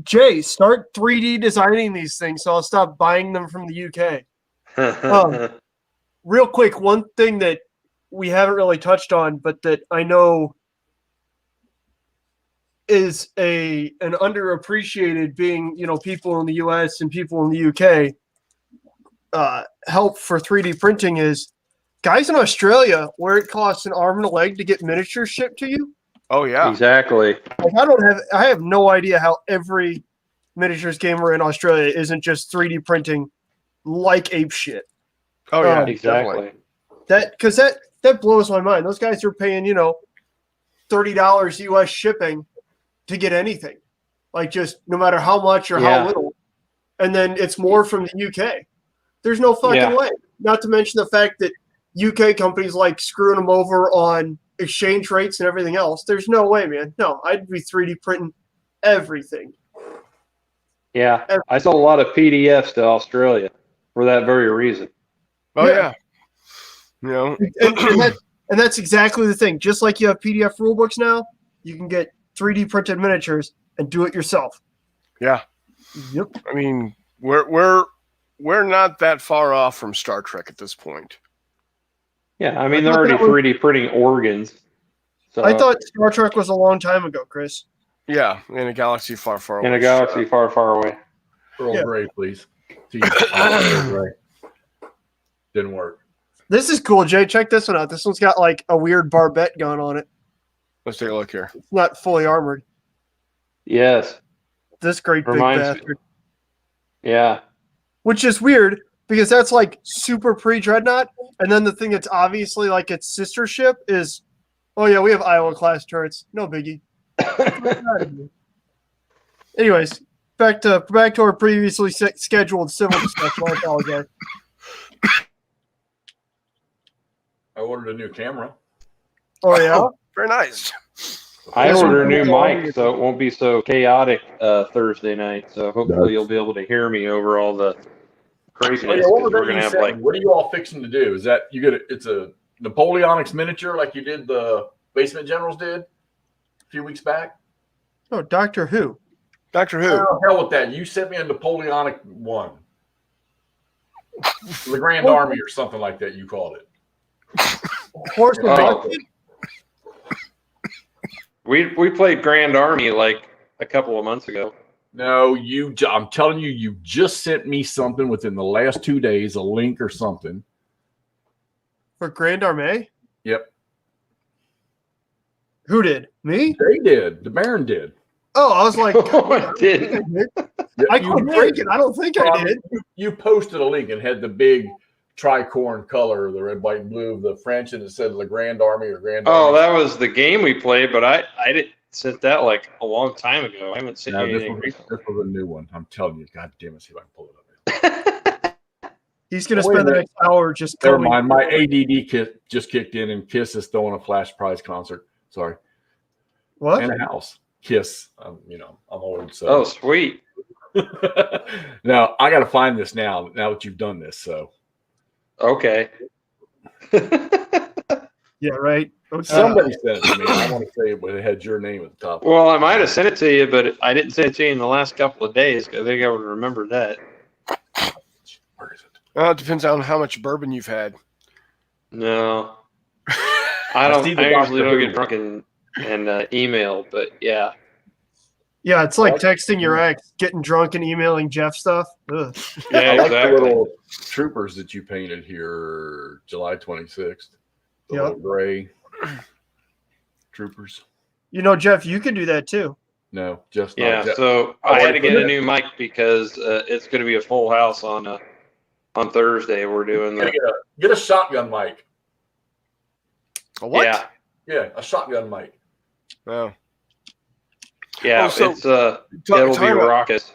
S1: Jay, start 3D designing these things so I'll stop buying them from the UK. Real quick, one thing that we haven't really touched on, but that I know is an underappreciated being, people in the US and people in the UK, help for 3D printing is guys in Australia where it costs an arm and a leg to get miniatures shipped to you.
S3: Oh yeah,
S2: exactly.
S1: Like, I have no idea how every miniatures gamer in Australia isn't just 3D printing like ape shit.
S3: Oh yeah,
S2: exactly.
S1: That blows my mind. Those guys are paying, $30 US shipping to get anything, like just no matter how much or how little, and then it's more from the UK. There's no fucking way. Not to mention the fact that UK companies like screwing them over on exchange rates and everything else. There's no way, man. No, I'd be 3D printing everything.
S2: Yeah, I sold a lot of PDFs to Australia for that very reason.
S3: Oh yeah.
S1: And that's exactly the thing. Just like you have PDF rulebooks now, you can get 3D printed miniatures and do it yourself.
S3: Yeah.
S1: Yep.
S3: I mean, we're not that far off from Star Trek at this point.
S2: Yeah, I mean, they're already 3D printing organs. So.
S1: I thought Star Trek was a long time ago, Chris.
S3: Yeah, in a galaxy far, far away.
S2: In a galaxy far, far away.
S4: Earl Grey, please. Earl Grey. Didn't work.
S1: This is cool, Jay. Check this one out. This one's got like a weird barbette gun on it.
S3: Let's take a look here.
S1: It's not fully armored.
S2: Yes.
S1: This great big bastard.
S2: Yeah.
S1: Which is weird because that's like super pre-Dreadnought. And then the thing that's obviously like its sister ship is, oh yeah, we have Iowa-class turrets. No biggie. Anyways, back to our previously scheduled civil discussion. I apologize.
S4: I ordered a new camera.
S1: Oh yeah,
S3: Very nice.
S2: I ordered a new mic, so it won't be so chaotic Thursday night. So hopefully you'll be able to hear me over all the craziness.
S4: What are you all fixing to do? Is that it's a Napoleonics miniature like you did the Basement Generals did a few weeks back?
S1: Oh, Doctor Who.
S3: Doctor Who.
S4: Oh, hell with that. You sent me a Napoleonic one. The Grand Army or something like that, you called it.
S1: Horse
S2: We played Grand Army like a couple of months ago.
S4: No, I'm telling you, you just sent me something within the last 2 days, a link or something.
S1: For Grand Army?
S4: Yep.
S1: Who did? Me?
S4: They did. The Baron did.
S1: Oh, I was like,
S2: I didn't.
S1: I couldn't break it. I don't think I did.
S4: You posted a link and had the big tricorn color, the red, white, and blue of the French, and it said the Grand Army or Grand Army.
S2: Oh, that was the game we played, but I didn't sent that like a long time ago. I haven't seen anything recently.
S4: This was a new one. I'm telling you. God damn it. See if I can pull it up.
S1: He's going to spend the next hour just
S4: Never mind. My ADD kit just kicked in, and Kiss is throwing a Flash prize concert. Sorry.
S1: What?
S4: And a house. Kiss. I'm old. So.
S2: Oh, sweet.
S4: Now, I got to find this now that you've done this. So.
S2: Okay.
S1: Yeah, right.
S4: Okay. Somebody sent it to me. I want to say it had your name at the top.
S2: Well, I might have sent it to you, but I didn't send it to you in the last couple of days. I think I would remember that.
S4: Where is it?
S3: Well, it depends on how much bourbon you've had.
S2: No. I usually don't get drunk and email, but yeah.
S1: Yeah, it's like texting your ex, getting drunk and emailing Jeff stuff. Ugh.
S2: Yeah,
S4: I like
S2: exactly.
S4: the little troopers that you painted here July 26th. The little gray troopers.
S1: Jeff, you can do that too.
S4: No, just not.
S2: Yeah, so I had to get a new mic because it's going to be a full house on Thursday. We're doing
S4: get a shotgun mic.
S3: A what?
S2: Yeah,
S4: a shotgun mic.
S3: Oh.
S2: Yeah, it'll be raucous.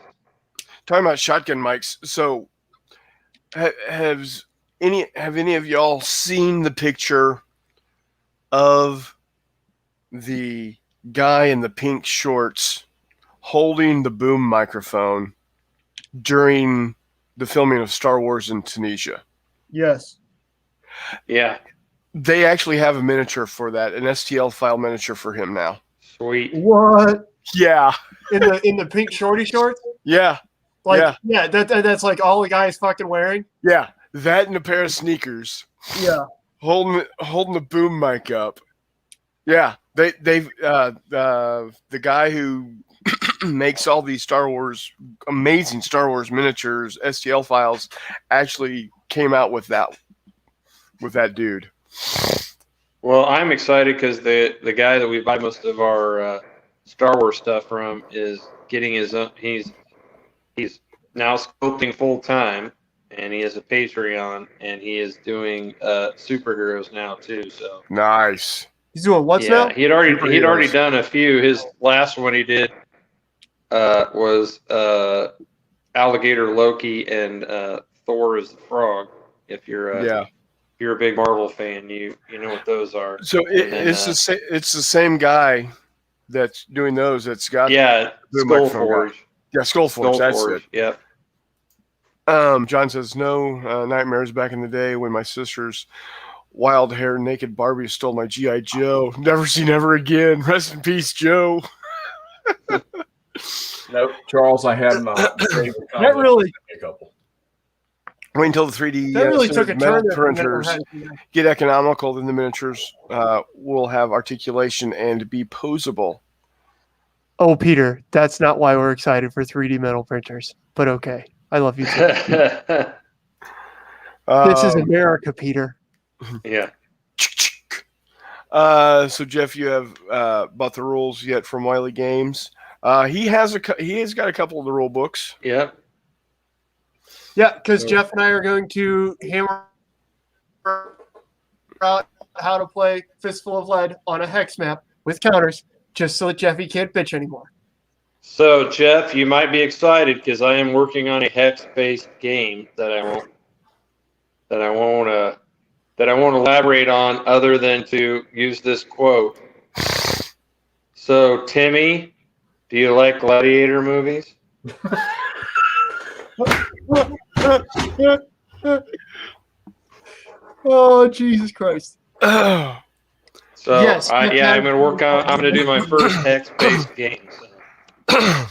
S3: Talking about shotgun mics, so have any of y'all seen the picture of the guy in the pink shorts holding the boom microphone during the filming of Star Wars in Tunisia?
S1: Yes.
S2: Yeah.
S3: They actually have a miniature for that, an STL file miniature for him now.
S2: Sweet.
S1: What?
S3: Yeah.
S1: In the pink shorty shorts?
S3: Yeah.
S1: Yeah, that's like all the guy's fucking wearing.
S3: Yeah. That and a pair of sneakers.
S1: Yeah.
S3: Holding the boom mic up. Yeah. They've the guy who makes all these amazing Star Wars miniatures, STL files, actually came out with that dude.
S2: Well, I'm excited because the guy that we buy most of our Star Wars stuff from is getting his own. He's now sculpting full time, and he has a Patreon, and he is doing superheroes now too. So
S3: nice.
S1: He's doing what now?
S2: He'd already done a few. His last one he did was Alligator Loki and Thor is the Frog. If you're a big Marvel fan, you know what those are.
S3: So it's the same guy that's doing those. That's got
S2: Skullforge.
S3: Yeah, Skullforge. That's it.
S2: Yeah.
S3: John says no nightmares back in the day when my sister's wild hair naked Barbie stole my GI Joe. Never seen ever again. Rest in peace, Joe.
S4: Nope, Charles. I had my
S1: that really
S4: a couple.
S3: Wait until the 3D
S1: that really took a turn.
S3: Printers get economical, then the miniatures will have articulation and be posable.
S1: Oh, Peter, that's not why we're excited for 3D metal printers. But okay, I love you too. This is America, Peter.
S2: Yeah.
S3: So Jeff, you have bought the rules yet from Wiley Games? He has got a couple of the rule books.
S2: Yeah.
S1: Yeah, because Jeff and I are going to hammer out how to play Fistful of Lead on a hex map with counters, just so that Jeffy can't bitch anymore.
S2: So Jeff, you might be excited because I am working on a hex-based game that I won't elaborate on, other than to use this quote. So, Timmy, do you like gladiator movies?
S1: Oh, Jesus Christ.
S2: So,
S1: yes,
S2: I'm going to work on, I'm going to do my first hex-based game. So.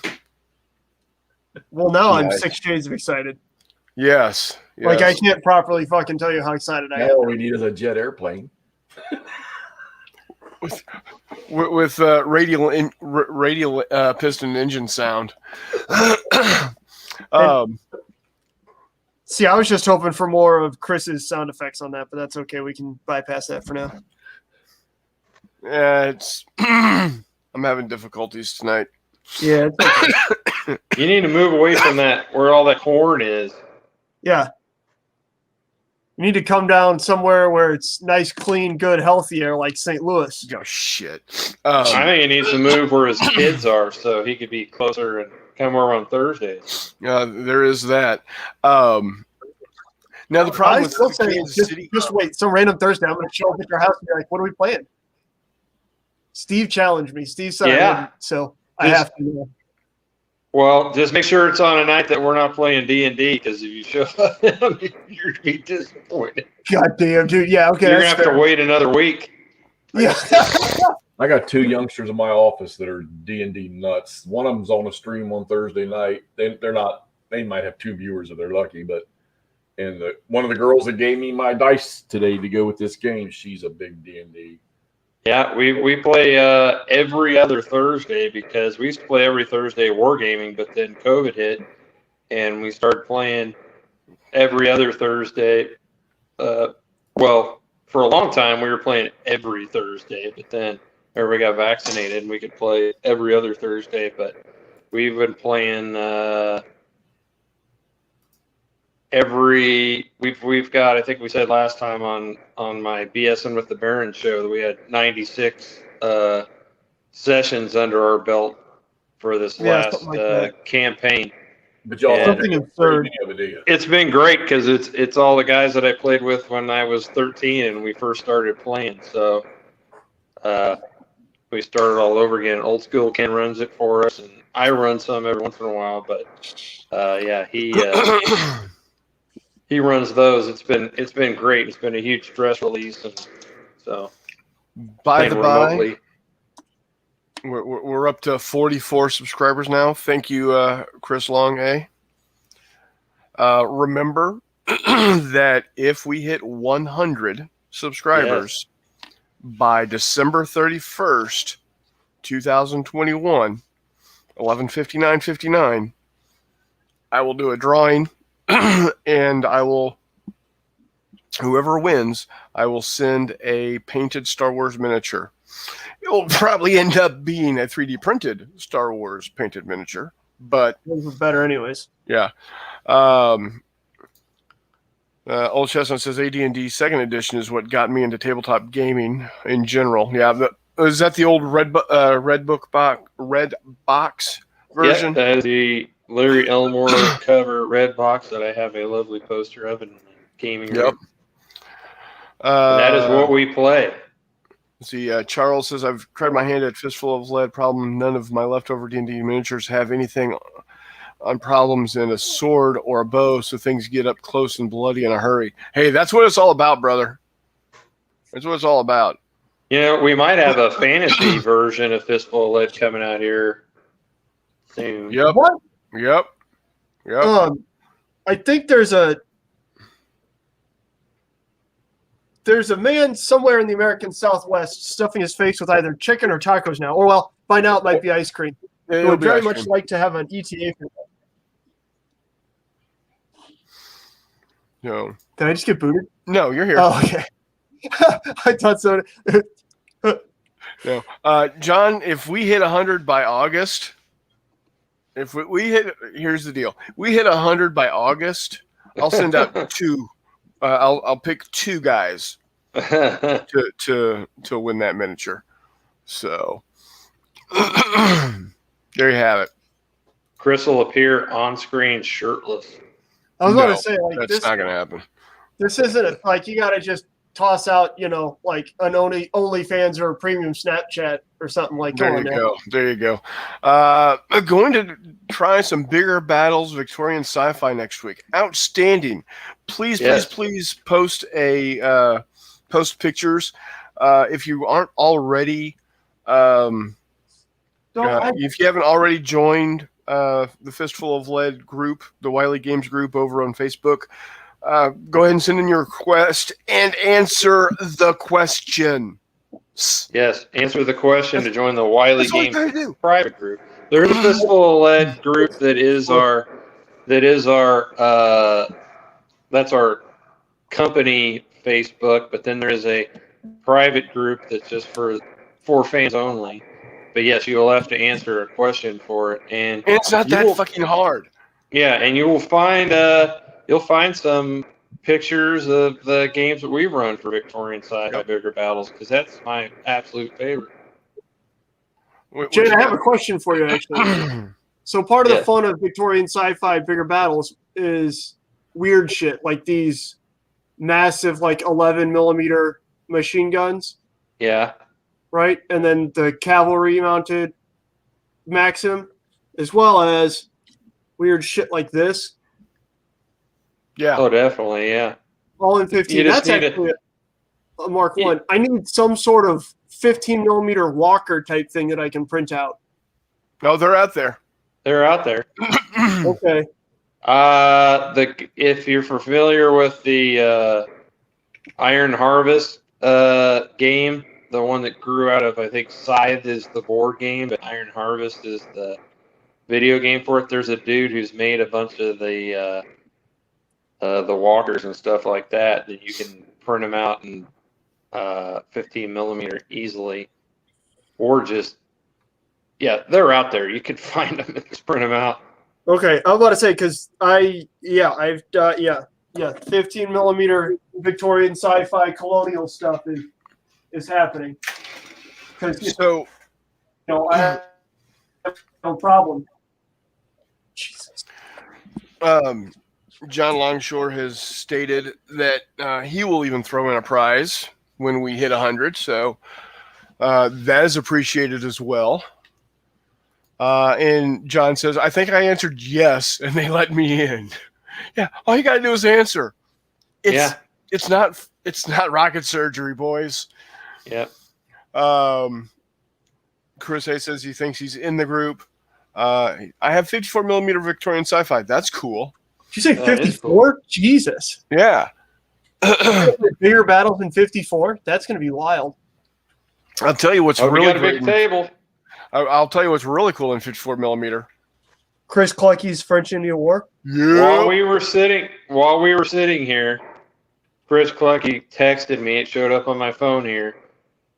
S1: Well, now I'm 6 shades of excited.
S3: Yes.
S1: Like, I can't properly fucking tell you how excited I am.
S4: All we need is a jet airplane.
S3: With radial piston engine sound.
S1: See, I was just hoping for more of Chris's sound effects on that, but that's okay. We can bypass that for now.
S3: Yeah, it's. I'm having difficulties tonight.
S1: Yeah. It's okay.
S2: You need to move away from that, where all that horn is.
S1: Yeah. You need to come down somewhere where it's nice, clean, good, healthy air, like St. Louis.
S3: Oh, shit.
S2: I think he needs to move where his kids are so he could be closer and come over on Thursdays.
S3: Yeah, there is that. Now, the problem with Kansas City...
S1: Just wait. Some random Thursday, I'm going to show up at your house and be like, what are we playing? Steve challenged me. Steve said I wouldn't, so I have to.
S2: Well, just make sure it's on a night that we're not playing D&D, because if you show up, you're going to be disappointed.
S1: God damn, dude. Yeah, okay.
S2: You're going to have to wait another week.
S1: Yeah.
S4: I got 2 youngsters in my office that are D&D nuts. One of them's on a stream on Thursday night. They're not. They might have 2 viewers if they're lucky, but one of the girls that gave me my dice today to go with this game, she's a big D&D.
S2: Yeah, we play every other Thursday, because we used to play every Thursday wargaming, but then COVID hit, and we started playing every other Thursday. Well, for a long time, we were playing every Thursday, but then everybody got vaccinated, and we could play every other Thursday. But we've been playing we've got, I think we said last time on my BSing with the Baron show that we had 96 sessions under our belt for this last campaign.
S4: But y'all
S1: something absurd.
S2: It's been great, because it's all the guys that I played with when I was 13 and we first started playing. So we started all over again. Old school Ken runs it for us, and I run some every once in a while. But he runs those. It's been great. It's been a huge stress release, and so.
S3: By the by, we're up to 44 subscribers now. Thank you, Chris Long. Remember that if we hit 100 subscribers by December 31st, 2021, 11/59/59, I will do a drawing. And whoever wins, I will send a painted Star Wars miniature. It will probably end up being a 3D printed Star Wars painted miniature, but
S1: those are better anyways.
S3: Yeah. Old Chestnut says AD&D 2nd edition is what got me into tabletop gaming in general. Yeah, is that the old red box version?
S2: Yeah, that is the Larry Elmore cover red box that I have a lovely poster of in the gaming room. That is what we play.
S3: See, Charles says, I've tried my hand at Fistful of Lead. Problem, none of my leftover D&D miniatures have anything on problems in a sword or a bow, so things get up close and bloody in a hurry. Hey, that's what it's all about, brother. That's what it's all about.
S2: You know, we might have a fantasy version of Fistful of Lead coming out here soon.
S3: Yep.
S1: What?
S3: Yep.
S1: I think there's a man somewhere in the American Southwest stuffing his face with either chicken or tacos now. Or, well, by now it might be ice cream. I would very much like to have an ETA for that.
S3: No.
S1: Did I just get booted?
S3: No, you're here.
S1: Oh, okay. I thought so.
S3: No. John, if we hit 100 by August, here's the deal. We hit 100 by August, I'll send out 2. I'll pick 2 guys to win that miniature. So there you have it.
S2: Chris will appear on screen shirtless.
S1: I was going to say, like,
S3: that's not going to happen.
S1: This isn't like you got to just toss out, like an OnlyFans or a premium Snapchat or something like that.
S3: There you go. Going to try some bigger battles, Victorian sci-fi next week. Outstanding. Please post post pictures. If you aren't already, if you haven't already joined the Fistful of Lead group, the Wiley Games group over on Facebook, go ahead and send in your request and answer the question.
S2: Yes, answer the question to join the Wiley Games private group. There's a Fistful of Lead group that's our company Facebook, but then there's a private group that's just for fans only. But yes, you will have to answer a question for it, and
S3: it's not that fucking hard.
S2: Yeah, and you will find you'll find some pictures of the games that we run for Victorian Sci-Fi Bigger Battles, because that's my absolute favorite.
S1: Jay, I have a question for you, actually. So part of the fun of Victorian Sci-Fi Bigger Battles is weird shit, like these massive, like 11 millimeter machine guns.
S2: Yeah.
S1: Right? And then the cavalry mounted Maxim, as well as weird shit like this.
S3: Yeah.
S2: Oh, definitely, yeah.
S1: All in 15. That's actually a Mark 1. I need some sort of 15 millimeter Walker type thing that I can print out.
S3: No, they're out there.
S2: They're out there.
S1: Okay.
S2: If you're familiar with the Iron Harvest game, the one that grew out of, I think, Scythe is the board game, but Iron Harvest is the video game for it. There's a dude who's made a bunch of the walkers and stuff like that you can print them out in 15 millimeter easily, or just they're out there. You can find them and just print them out.
S1: Okay, I was about to say, because I've 15 millimeter Victorian sci-fi colonial stuff is happening. Because I have no problem. Jesus.
S3: John Longshore has stated that he will even throw in a prize when we hit 100, so that is appreciated as well. And John says, I think I answered yes, and they let me in. Yeah, all you gotta do is answer. It's not rocket surgery, boys.
S2: Yep.
S3: Chris A says he thinks he's in the group. I have 54 millimeter Victorian sci-fi. That's cool.
S1: Did you say 54? Cool. Jesus.
S3: Yeah.
S1: Bigger battles than 54? That's going to be wild.
S3: I'll tell you what's really
S2: we got a big table.
S3: I'll tell you what's really cool in 54 millimeter.
S1: Chris Clucky's French Indian War.
S3: Yeah.
S2: While we were sitting here, Chris Clucky texted me. It showed up on my phone here.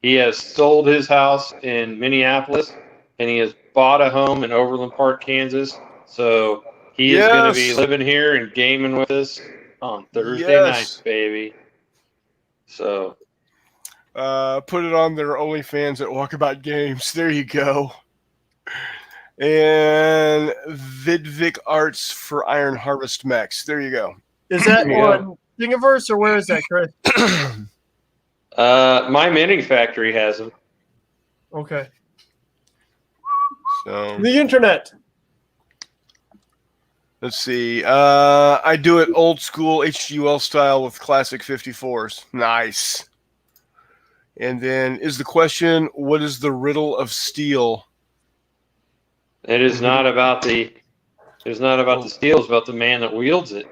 S2: He has sold his house in Minneapolis, and he has bought a home in Overland Park, Kansas. So he is going to be living here and gaming with us on Thursday nights, baby. So
S3: put it on their OnlyFans at Walkabout Games. There you go. And Vidvic Arts for Iron Harvest Mechs. There you go.
S1: Is that on Thingiverse, or where is that, Chris?
S2: My Minting Factory has them.
S1: Okay.
S3: So
S1: the internet.
S3: Let's see. I do it old school HGUL style with classic 54s. Nice. And then is the question, what is the riddle of steel?
S2: It is not about the steel, it's about the man that wields it.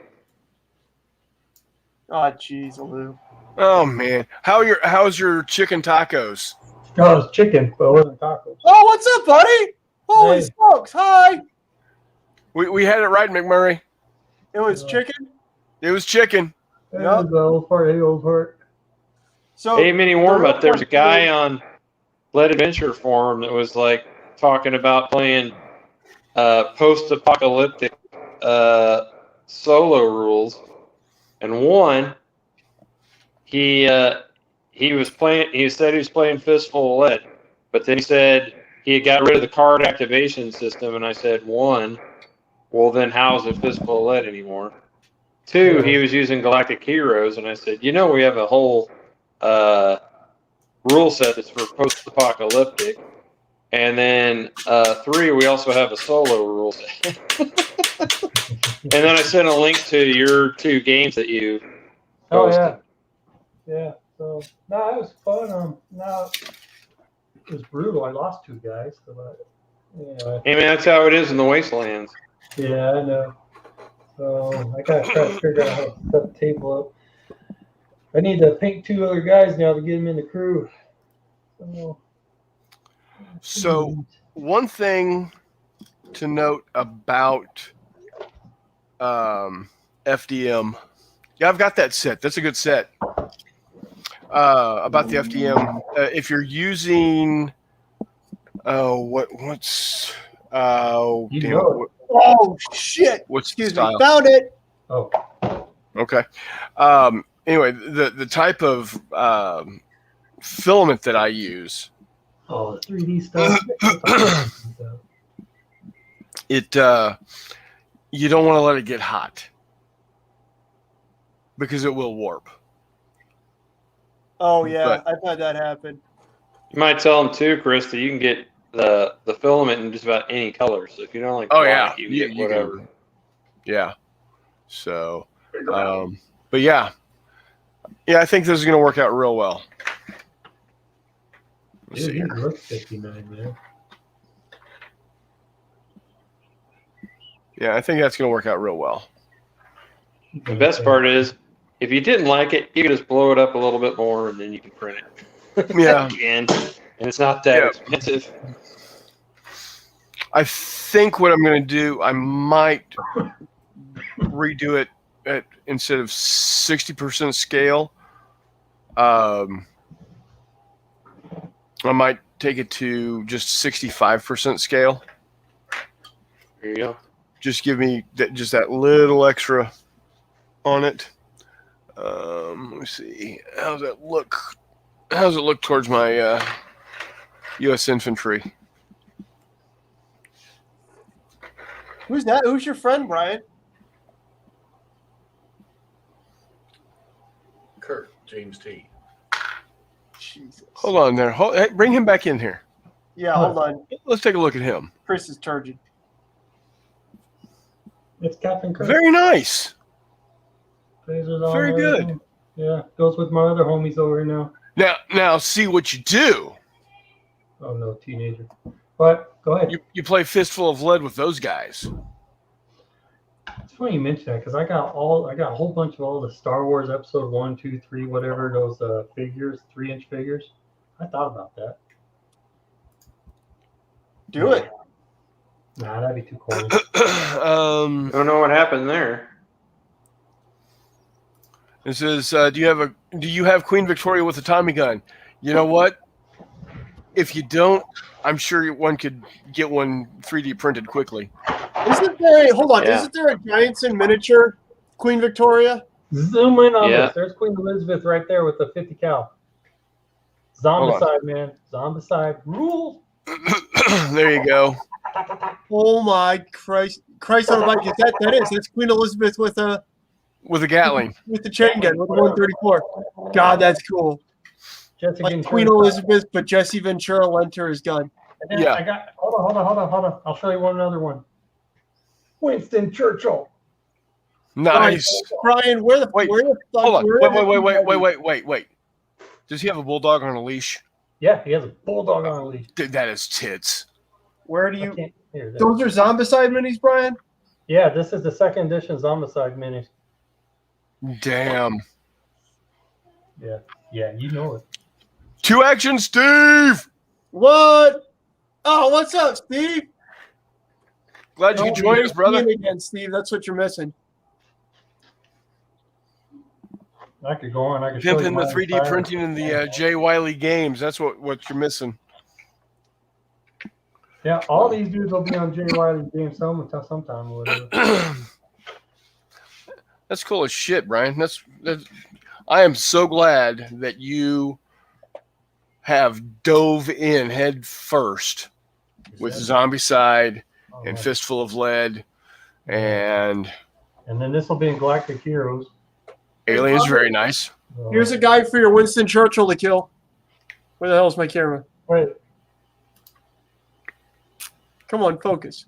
S1: Oh, jeez, Lou.
S3: Oh man. How's your chicken tacos?
S5: Oh, it's chicken, but it wasn't tacos.
S1: Oh, what's up, buddy? Holy smokes. Hi.
S3: We had it right, McMurray.
S1: It was chicken?
S3: It was chicken.
S5: It was the old part.
S1: So,
S2: hey, mini warm up. There's a guy on Lead Adventure Forum that was like talking about playing post-apocalyptic solo rules, and one he was playing. He said he was playing Fistful of Lead, but then he said he had got rid of the card activation system, and I said, one, well then how's it Fistful of Lead anymore? Two, he was using Galactic Heroes, and I said, we have a whole rule set that's for post-apocalyptic. And then 3, we also have a solo rule set. And then I sent a link to your 2 games that you posted.
S5: Oh, yeah. So, no, it was fun. No, it was brutal. I lost 2 guys. But, anyway.
S2: Hey, man, that's how it is in the Wastelands.
S5: Yeah, I know. So, I got to try to figure out how to set the table up. I need to pick 2 other guys now to get them in the crew.
S3: So one thing to note about FDM, yeah, I've got that set. That's a good set. About the FDM, if you're using, what's
S1: shit!
S3: What's
S1: Excuse
S3: style?
S1: me, found it.
S5: Oh,
S3: Okay. Anyway, the type of filament that I use.
S5: Oh, the 3D stuff.
S3: You don't want to let it get hot because it will warp.
S1: Oh yeah,
S3: But-
S1: I've had that happen.
S2: You might tell them too, Chris, that you can get the filament in just about any color. So if you don't like black, you can get whatever.
S3: Yeah. So, but yeah, I think this is going to work out real well. Let's see
S5: Dude,
S3: here.
S5: it looks 59, man.
S3: Yeah, I think that's going to work out real well.
S2: The best part is, if you didn't like it, you can just blow it up a little bit more, and then you can print it.
S3: Yeah.
S2: and it's not that expensive.
S3: I think what I'm going to do, I might redo it at instead of 60% scale. I might take it to just 65% scale.
S2: There you go.
S3: Just give me just that little extra on it. Let me see. How's that look? How does it look towards my U.S. infantry?
S1: Who's that? Who's your friend, Brian?
S4: Kurt, James T.
S1: Jesus.
S3: Hold on there. Hey, bring him back in here.
S1: Yeah, hold on.
S3: Let's take a look at him.
S1: Chris is turgid.
S5: It's Captain Kirk.
S3: Very nice.
S5: Phasers on
S3: Very
S5: there.
S3: good.
S5: Yeah, goes with my other homies over here now.
S3: Now see what you do.
S5: Oh no, teenager. But go ahead.
S3: You play Fistful of Lead with those guys.
S5: It's funny you mention that because I got a whole bunch of all the Star Wars Episode 1, 2, 3, whatever those figures, 3-inch figures. I thought about that.
S1: Do it.
S5: Nah, that'd be too corny.
S2: I don't know what happened there.
S3: This is do you have Queen Victoria with a Tommy gun? You know what? If you don't, I'm sure one could get one 3D printed quickly.
S1: Isn't there? Hold on.
S2: Yeah.
S1: Isn't there a Giants in miniature Queen Victoria?
S5: Zoom in on
S2: Yeah.
S5: this. There's Queen Elizabeth right there with the 50 cal. Zombicide, man. Zombicide rules.
S3: There you go.
S1: Oh my Christ! Christ on a bike. That's Queen Elizabeth with a
S3: Gatling.
S1: with the chain gun with the 134. God, that's cool.
S5: Jesse
S1: Like
S5: Ventura.
S1: Queen Elizabeth, but Jesse Ventura lent her his gun.
S5: And then
S3: Yeah.
S5: I got. Hold on. I'll show you another one. Winston Churchill.
S3: Nice.
S1: Brian, where the fuck?
S3: Hold on.
S1: where-
S3: Wait. Does he have a bulldog on a leash?
S5: Yeah, he has a bulldog on a leash.
S3: Dude, that is tits.
S1: Where do
S5: I
S1: you?
S5: can't hear that.
S1: Those are Zombicide minis, Brian.
S5: Yeah, this is the second edition Zombicide minis.
S3: Damn.
S5: Yeah, you know it.
S3: 2 action, Steve.
S1: What? Oh, what's up, Steve?
S3: Glad you could join us, brother.
S1: Again, Steve. That's what you're missing.
S5: I could go on. I could show you
S3: Pimping the
S5: my
S3: 3D
S5: entire-
S3: printing in the J. Wiley games. That's what you're missing.
S5: Yeah, all these dudes will be on J. Wiley Games sometime or whatever.
S3: That's cool as shit, Brian. That's I am so glad that you have dove in head first with Zombicide and Fistful of Lead and
S5: then this will be in Galactic Heroes.
S3: Aliens. Very nice.
S1: Here's a guy for your Winston Churchill to kill. Where the hell's my camera?
S5: Wait.
S1: Come on, focus.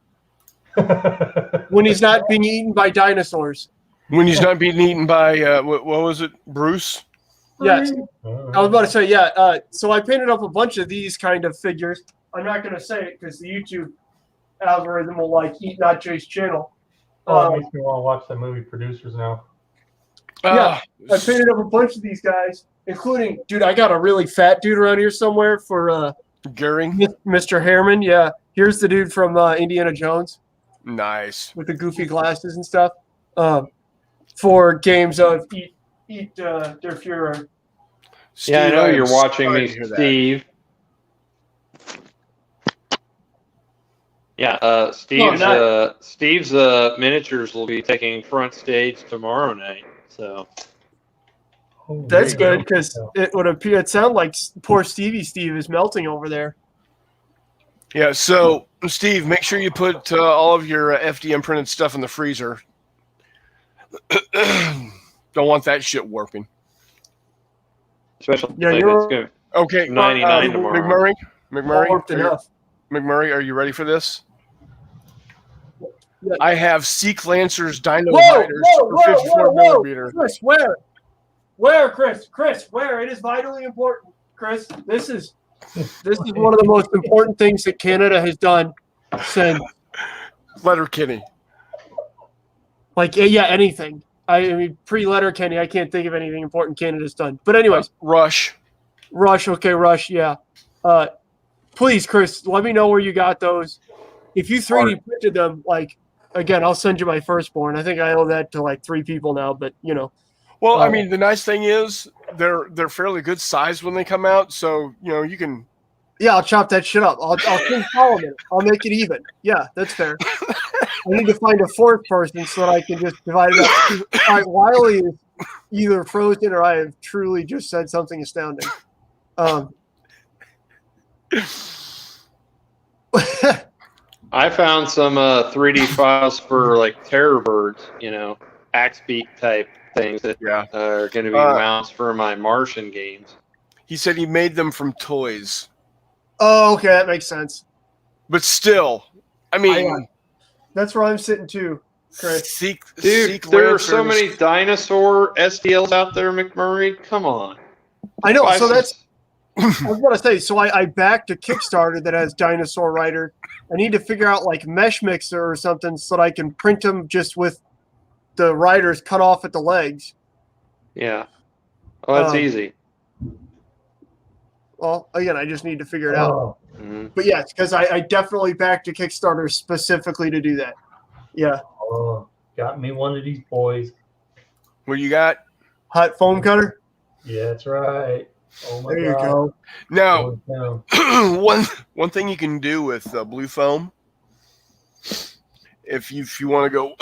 S1: When he's not being eaten by dinosaurs.
S3: When he's not being eaten by, what was it, Bruce?
S1: Yes. I was about to say, yeah. So I painted up a bunch of these kind of figures. I'm not going to say it because the YouTube algorithm will eat Not Jay's channel.
S5: It makes me want to watch the movie Producers now.
S1: Yeah, I painted up a bunch of these guys, including, dude, I got a really fat dude around here somewhere for
S3: Goering?
S1: Mr. Harriman. Yeah, here's the dude from Indiana Jones.
S3: Nice.
S1: With the goofy glasses and stuff. For games of Eat Der Fuhrer.
S2: Steve, yeah, I know you're watching me, Steve. Yeah, Steve's miniatures will be taking front stage tomorrow night. So
S1: that's good because it would appear it sound like poor Steve is melting over there.
S3: Yeah. So Steve, make sure you put all of your FDM printed stuff in the freezer. Don't want that shit warping.
S2: Especially
S1: you're
S2: good.
S3: Okay.
S2: 99 tomorrow.
S3: McMurray, are you ready for this? Yeah. I have Seek Lancers Dino Riders for 54 millimeter.
S1: Chris, where, Chris? Chris, where? It is vitally important, Chris. This is one of the most important things that Canada has done since
S3: Letterkenny.
S1: Anything. I mean, pre-Letterkenny, I can't think of anything important Canada's done. But anyways,
S3: Rush.
S1: Okay, Rush. Yeah. Please, Chris, let me know where you got those. If you 3D printed them, again, I'll send you my firstborn. I think I owe that to 3 people now, but
S3: Well, I mean, the nice thing is they're fairly good size when they come out, so you can.
S1: Yeah, I'll chop that shit up. I'll think Solomon. I'll make it even. Yeah, that's fair. I need to find a 4th person so that I can just divide it up. All right, Wiley is either frozen or I have truly just said something astounding.
S2: I found some 3D files for terror birds, axe beak type things that are going to be mounts for my Martian games.
S3: He said he made them from toys.
S1: Oh, okay, that makes sense.
S3: But still, I mean,
S1: that's where I'm sitting too, Chris.
S2: Dude, there are so many dinosaur STLs out there, McMurray. Come on.
S1: I know. So that's. I was going to say. So I backed a Kickstarter that has Dinosaur Rider. I need to figure out Mesh Mixer or something so that I can print them just with the riders cut off at the legs.
S2: Yeah. Oh, that's easy.
S1: Well, again, I just need to figure it out.
S2: Mm-hmm.
S1: But yes, because I definitely backed a Kickstarter specifically to do that. Yeah.
S5: Oh, got me one of these boys.
S3: What you got?
S1: Hot foam cutter?
S5: Yeah, that's right. Oh my God.
S1: There you go.
S3: Now, one thing you can do with blue foam, if you want to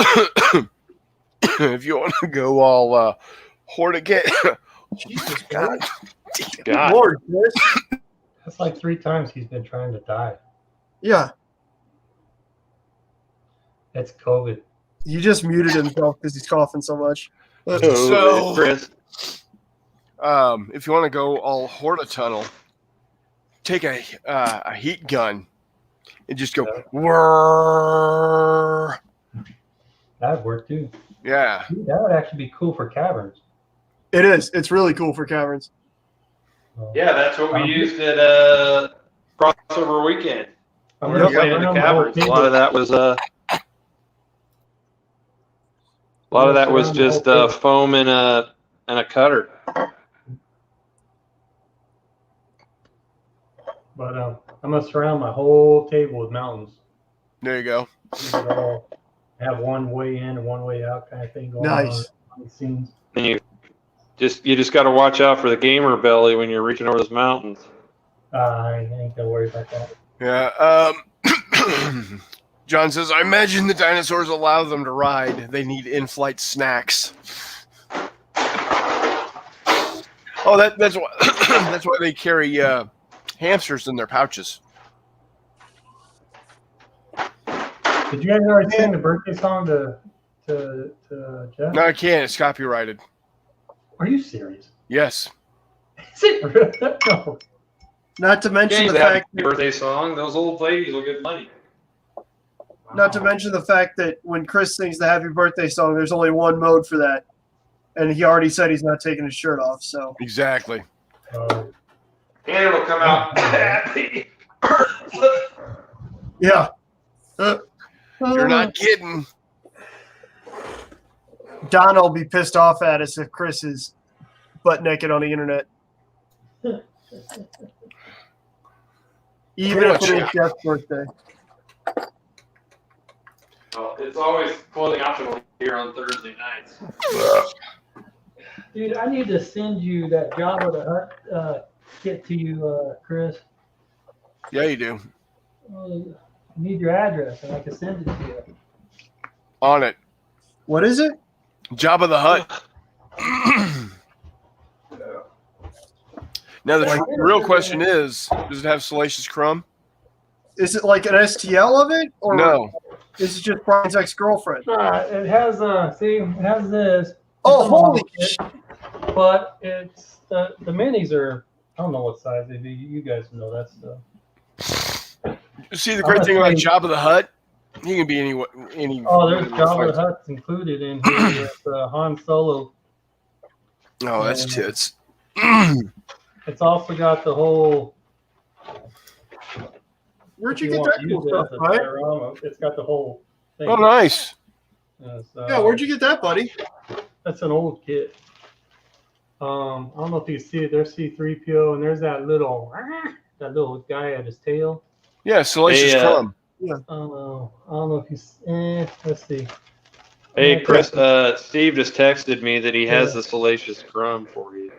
S3: go all Horticat.
S1: Jesus God.
S2: God.
S1: Lord,
S5: that's 3 times he's been trying to die.
S1: Yeah.
S5: That's COVID.
S1: He just muted himself because he's coughing so much.
S3: So,
S2: Chris.
S3: If you want to go all Hortatunnel, take a heat gun and just go whirr.
S5: That'd work too.
S3: Yeah.
S5: That would actually be cool for caverns.
S1: It is. It's really cool for caverns.
S2: Yeah, that's what we used at Crossover Weekend. We were playing in the caverns. A lot of that was just foam and a cutter.
S5: But I'm gonna surround my whole table with mountains.
S3: There you go.
S5: Have one way in and one way out kind of thing going
S1: on
S5: the scenes.
S2: And you just got to watch out for the gamer belly when you're reaching over those mountains.
S5: I ain't gonna worry about that.
S3: Yeah. John says, I imagine the dinosaurs allow them to ride. They need in-flight snacks. Oh, that's why that's why they carry hamsters in their pouches.
S5: Did you guys already sing the birthday song to Jeff?
S3: No, I can't. It's copyrighted.
S5: Are you serious?
S3: Yes.
S5: No.
S1: Not to mention
S2: James,
S1: the fact
S2: happy birthday song. Those old ladies will get money.
S1: not to mention the fact that when Chris sings the happy birthday song, there's only one mode for that. And he already said he's not taking his shirt off, so
S3: Exactly.
S2: And it'll come out happy.
S1: yeah.
S3: You're not kidding.
S1: Donna will be pissed off at us if Chris is butt naked on the internet. Even if it is Jeff's birthday.
S2: Well, it's always clothing optional here on Thursday nights.
S5: Dude, I need to send you that Jabba the Hutt kit to you, Chris.
S3: Yeah, you do.
S5: I need your address, and I can send it to you.
S3: On it.
S1: What is it?
S3: Jabba the Hutt. Now, the real question is, does it have Salacious Crumb?
S1: Is it like an STL of it? Or
S3: No.
S1: is it just Brian's ex-girlfriend?
S5: It has it has this.
S1: Oh, holy shit.
S5: But it's the minis are, I don't know what size they be. You guys know that stuff.
S3: See, the great thing about Jabba the Hutt, he can be any.
S5: Oh, there's Jabba the Hutt's included in here with Han Solo.
S3: Oh, that's tits.
S5: It's also got the whole.
S1: Where'd you get that cool stuff, Brian?
S5: It's got the whole thing.
S3: Oh, nice.
S1: Yeah, where'd you get that, buddy?
S5: That's an old kit. I don't know if you see it. There's C-3PO, and there's that little guy at his tail.
S3: Yeah, Salacious Crumb.
S1: Yeah.
S5: I don't know if he's. Let's see.
S2: Hey, Chris. Steve just texted me that he has the Salacious Crumb for you.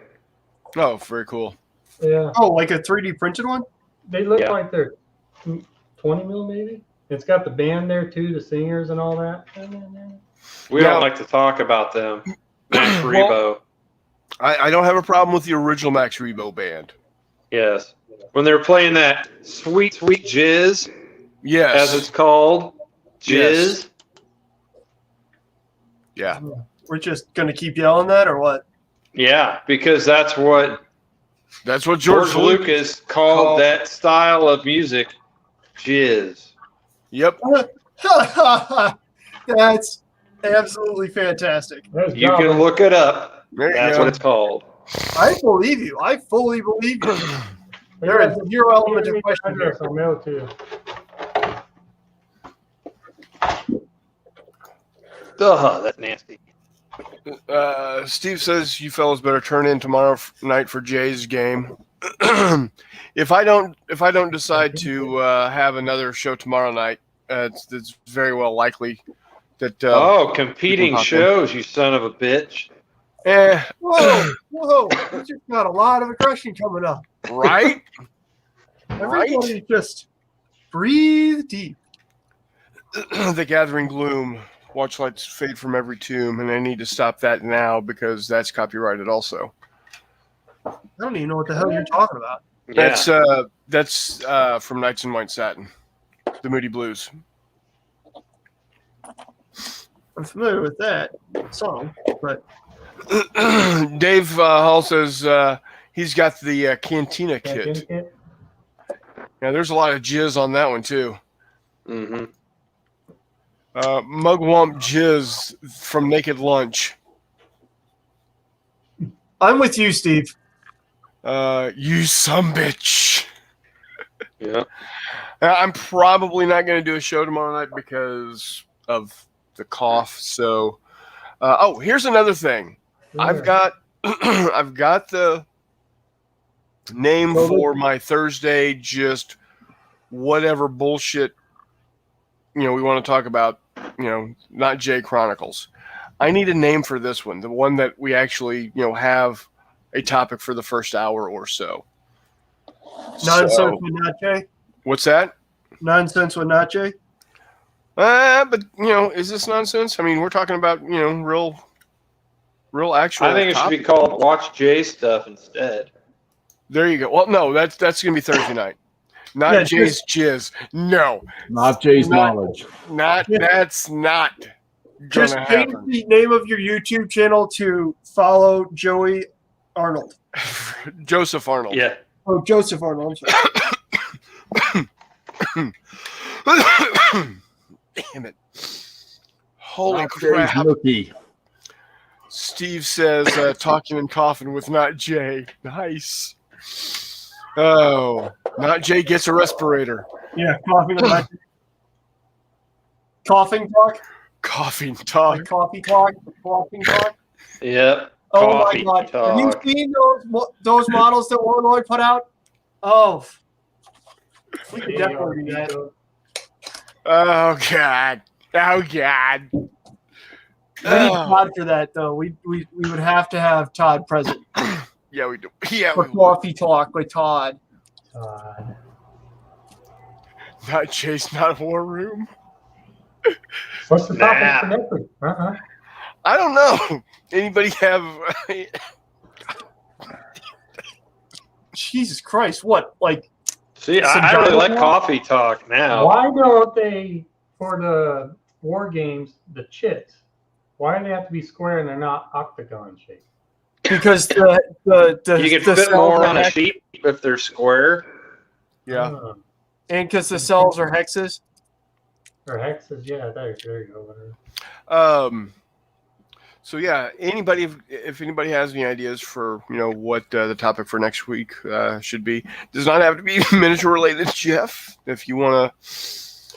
S3: Oh, very cool.
S5: Yeah.
S1: Oh, like a 3D printed one?
S5: They look like they're 20 mil, maybe. It's got the band there too, the singers and all that.
S2: We don't like to talk about them. Max Rebo.
S3: I don't have a problem with the original Max Rebo band.
S2: Yes. When they're playing that sweet, sweet jizz,
S3: yes,
S2: as it's called, jizz.
S3: Yes. Yeah.
S1: We're just going to keep yelling that or what?
S2: Yeah, because that's what George Lucas called that style of music, jizz.
S3: Yep.
S1: That's absolutely fantastic.
S2: You can look it up. That's what it's called.
S1: I believe you. I fully believe you. There is zero element of question here.
S5: I'll mail it to you.
S2: Ugh, that's nasty.
S3: Steve says you fellas better turn in tomorrow night for Jay's game. If I don't decide to have another show tomorrow night, it's very well likely that.
S2: Competing shows, you son of a bitch!
S1: Whoa! We just got a lot of aggression coming up.
S3: Right?
S1: Everybody just breathe deep.
S3: The gathering gloom. Watch lights fade from every tomb, and I need to stop that now because that's copyrighted also.
S1: I don't even know what the hell you're talking about.
S2: Yeah.
S3: That's from Knights in White Satin, the Moody Blues.
S1: I'm familiar with that song, but
S3: Dave Hall says he's got the Cantina kit. Yeah, there's a lot of jizz on that one too.
S2: Mm-hmm.
S3: Mugwump jizz from Naked Lunch.
S1: I'm with you, Steve.
S3: You sumbitch.
S2: Yeah.
S3: I'm probably not going to do a show tomorrow night because of the cough. So, here's another thing. Yeah. I've got the name for my Thursday. Just whatever bullshit we want to talk about. Not J Chronicles. I need a name for this one. The one that we actually have a topic for the first hour or so.
S1: Nonsense with not Jay.
S3: What's that?
S1: Nonsense with not Jay.
S3: But is this nonsense? I mean, we're talking about real actual.
S2: I think it should be called Watch Jay Stuff instead.
S3: There you go. Well, no, that's gonna be Thursday night. Not Jay's jizz. No.
S4: Not Jay's knowledge.
S3: That's not.
S1: Just change the name of your YouTube channel to follow Joey Arnold.
S3: Joseph Arnold.
S2: Yeah.
S1: Oh, Joseph Arnold.
S3: Damn it. Holy
S4: Not
S3: crap.
S4: Jay's Nookie.
S3: Steve says, talking and coughing with Not Jay. Nice. Oh, Not Jay gets a respirator.
S1: Yeah, coughing talk. Coughing talk?
S3: Coughing talk.
S1: Like coffee talk? Coughing talk?
S2: Yep.
S1: Oh
S2: Coffee
S1: my God.
S2: talk.
S1: Have you seen those models that Warlord put out? Oh. We could definitely do that.
S3: Oh, God. Oh, God.
S1: We need Todd for that, though. We would have to have Todd present.
S3: Yeah, we do. Yeah,
S1: For coffee talk with Todd.
S3: Not Jay's not War Room.
S5: What's the topic for next week?
S3: I don't know. Anybody have?
S1: Jesus Christ! What like?
S2: See, I really like coffee talk now.
S5: Why don't they, for the war games, the chits? Why do they have to be square and they're not octagon shaped?
S1: Because the
S2: you can fit more on a sheet if they're square.
S3: Yeah.
S1: And because the cells are hexes.
S5: Or hexes, yeah. There you go. Whatever.
S3: So yeah, if anybody has any ideas for what the topic for next week should be, does not have to be miniature related. Jeff, if you want to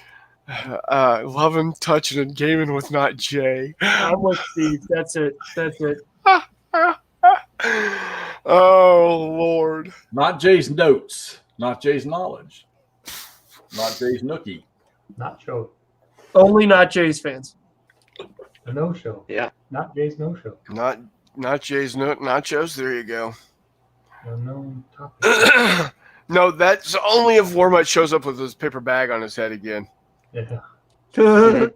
S3: loving, touching, and gaming with Not Jay.
S1: I'm with Steve. That's it.
S3: Oh Lord.
S4: Not Jay's notes. Not Jay's knowledge. Not Jay's nookie.
S5: Not show.
S1: Only Not Jay's fans.
S5: A no show.
S2: Yeah.
S5: Not Jay's no show.
S3: Not Jay's nachos. There you go.
S5: Unknown topic.
S3: No, that's only if Warmut shows up with his paper bag on his head again.
S5: Yeah.
S2: The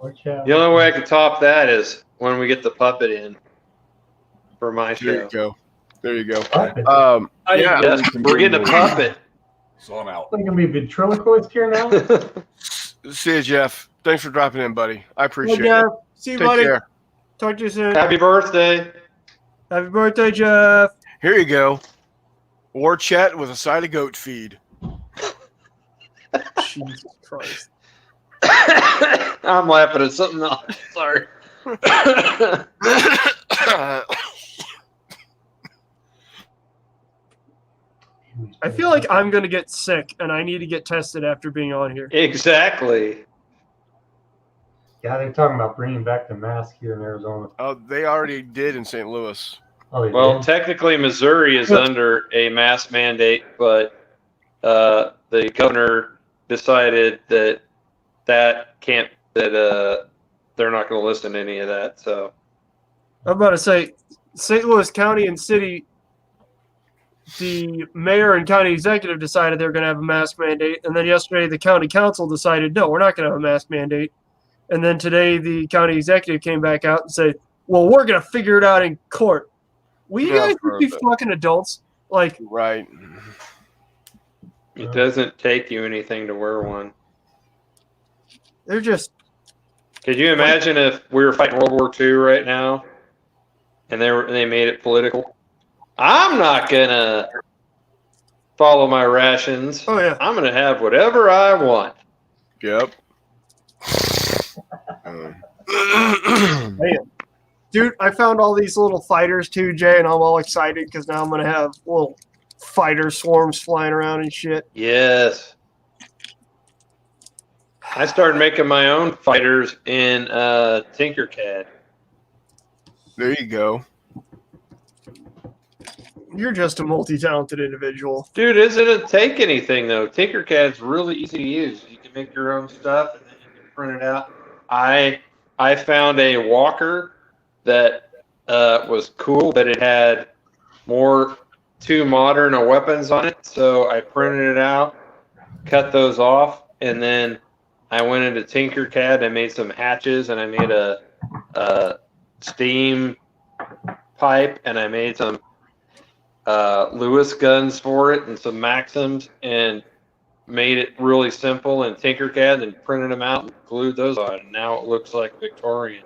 S2: only way I could top that is when we get the puppet in for my show.
S3: There you go.
S2: Yeah, we're getting a puppet.
S4: So I'm out.
S5: Are you going to be ventriloquist here now?
S3: See you, Jeff. Thanks for dropping in, buddy. I appreciate it.
S1: See you,
S3: Take
S1: buddy.
S3: care.
S1: Talk to you soon.
S2: Happy birthday.
S1: Happy birthday, Jeff.
S3: Here you go. War chat with a side of goat feed.
S1: Jesus Christ.
S2: I'm laughing at something else. Sorry.
S1: I feel like I'm going to get sick, and I need to get tested after being on here.
S2: Exactly.
S5: Yeah, they're talking about bringing back the mask here in Arizona.
S3: Oh, they already did in St. Louis.
S5: Oh,
S2: Well, technically, Missouri is under a mask mandate, but the governor decided that they're not going to listen to any of that. So
S1: I'm about to say, St. Louis County and City, the mayor and county executive decided they were going to have a mask mandate, and then yesterday the county council decided, no, we're not going to have a mask mandate. And then today the county executive came back out and said, well, we're going to figure it out in court. Will you guys be fucking adults? Like,
S3: right.
S2: It doesn't take you anything to wear one.
S1: They're just.
S2: Could you imagine if we were fighting World War II right now, and they made it political? I'm not gonna follow my rations.
S1: Oh yeah.
S2: I'm gonna have whatever I want.
S3: Yep.
S1: Man. Dude, I found all these little fighters too, Jay, and I'm all excited because now I'm gonna have little fighter swarms flying around and shit.
S2: Yes. I started making my own fighters in Tinkercad.
S3: There you go.
S1: You're just a multi-talented individual.
S2: Dude, it doesn't take anything, though. Tinkercad's really easy to use. You can make your own stuff, and then you can print it out. I found a walker that was cool, but it had too modern weapons on it, so I printed it out, cut those off, and then I went into Tinkercad and made some hatches, and I made a steam pipe, and I made some Lewis guns for it and some Maxims, and made it really simple in Tinkercad and printed them out and glued those on. And now it looks like Victorian.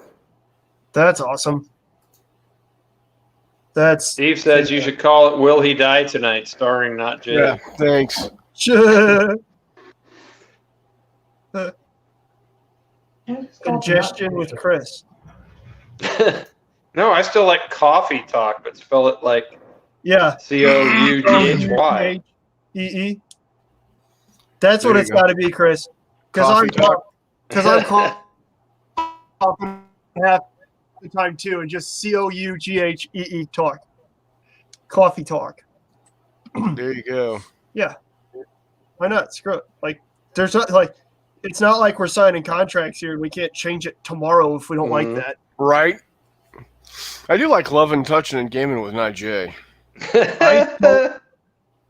S1: That's awesome. That's
S2: Steve says you should call it "Will He Die Tonight," starring Not Jay.
S3: Yeah, thanks.
S1: Congestion with Chris.
S2: No, I still like coffee talk, but spell it like COUGHY.
S1: EE. That's
S3: There
S1: what
S3: you
S1: it's
S3: go.
S1: got to be, Chris. Because I'm calling half the time too, and just COUGHEE talk. Coffee talk.
S3: There you go.
S1: Yeah. Why not? Screw it. Like, there's not like, it's not like we're signing contracts here and we can't change it tomorrow if we don't like that.
S3: Right. I do like loving, touching, and gaming with Not Jay.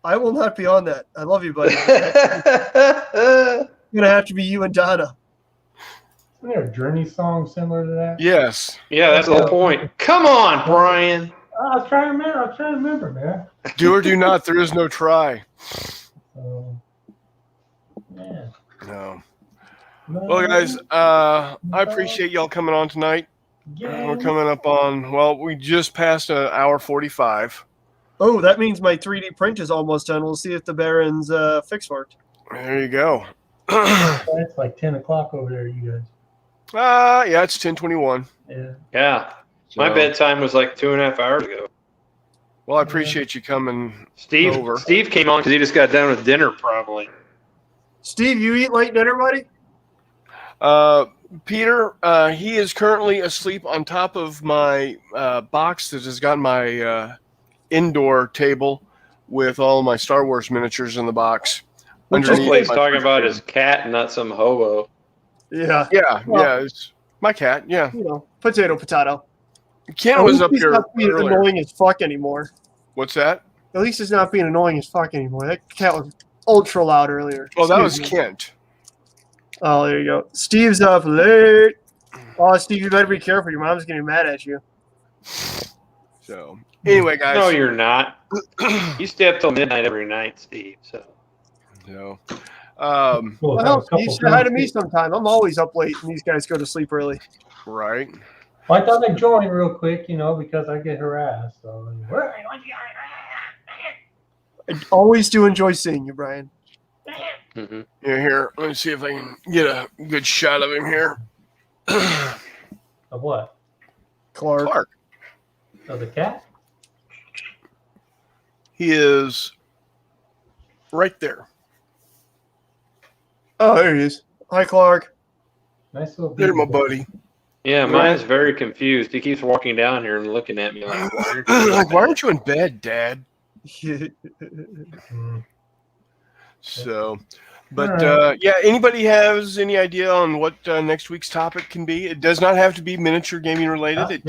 S1: I will not be on that. I love you, buddy. It's gonna have to be you and Donna.
S5: Isn't there a Journey song similar to that?
S3: Yes.
S2: Yeah, that's the whole point. Come on, Brian.
S5: I was trying to remember, man.
S3: Do or do not. There is no try.
S5: Yeah.
S3: No. Well, guys, I appreciate y'all coming on tonight. We're coming up on, well, we just passed an hour 45.
S1: Oh, that means my 3D print is almost done. We'll see if the Baron's fix worked.
S3: There you go.
S5: It's like 10 o'clock over there, you guys.
S3: Yeah, it's 10:21.
S2: Yeah. My bedtime was like 2.5 hours ago.
S3: Well, I appreciate you coming over.
S2: Steve came on because he just got done with dinner, probably.
S1: Steve, you eat late dinner, buddy?
S3: Peter, he is currently asleep on top of my box that has got my indoor table with all my Star Wars miniatures in the box.
S2: Hopefully he's talking about his cat, not some hobo.
S1: Yeah.
S3: Yeah, it's my cat, yeah.
S1: You know, potato.
S3: Ken was up
S1: he's
S3: here
S1: not being
S3: earlier.
S1: annoying as fuck anymore.
S3: What's that?
S1: At least it's not being annoying as fuck anymore. That cat was ultra loud earlier.
S3: Oh, that was
S1: Excuse me.
S3: Kent.
S1: Oh, there you go. Steve's up late. Oh, Steve, you better be careful. Your mom's getting mad at you.
S3: So, anyway, guys.
S2: No, you're not. You stay up till midnight every night, Steve. So.
S3: No.
S1: Well, you say hi to me sometime. I'm always up late, and these guys go to sleep early.
S3: Right.
S5: Well, I thought I'd join real quick, because I get harassed. So,
S1: I always do enjoy seeing you, Brian.
S3: Mm-hmm. Yeah, here. Let me see if I can get a good shot of him here.
S5: Of what?
S1: Clark.
S5: Of the cat?
S3: He is right there.
S1: Oh, there he is. Hi, Clark.
S5: Nice little.
S3: There's my buddy.
S2: Yeah, mine's very confused. He keeps walking down here and looking at me like,
S3: why aren't you in bed, Dad? So, but yeah, anybody has any idea on what next week's topic can be? It does not have to be miniature gaming related. It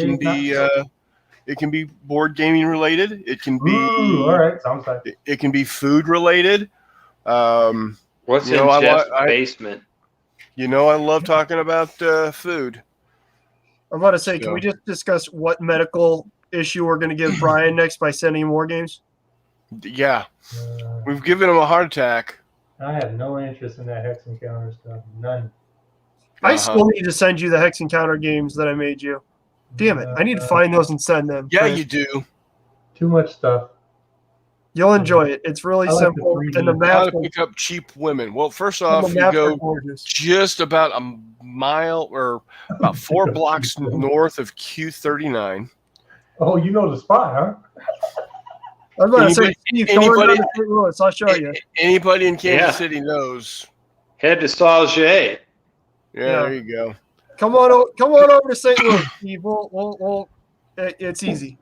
S3: can be board gaming related. It can be
S5: all right. Sounds like
S3: it can be food related.
S2: What's in Jeff's basement?
S3: I love talking about food.
S1: I'm about to say, can we just discuss what medical issue we're going to give Brian next by sending him war games?
S3: Yeah. We've given him a heart attack.
S5: I have no interest in that Hex Encounter stuff. None.
S1: I still need to send you the Hex Encounter games that I made you. Damn it. I need to find those and send them.
S3: Yeah, you do.
S5: Too much stuff.
S1: You'll enjoy it. It's really simple. And the
S3: How
S1: map
S3: to pick up cheap women. Well, first off, you go just about a mile or about 4 blocks north of Q39.
S5: Oh, you know the spot, huh?
S1: I was about to say, Steve, anybody, St. Louis, I'll show you.
S3: Anybody in Kansas City knows.
S2: Head to Sauget.
S3: Yeah, there you go.
S1: Come on over to St. Louis, Steve. It's easy.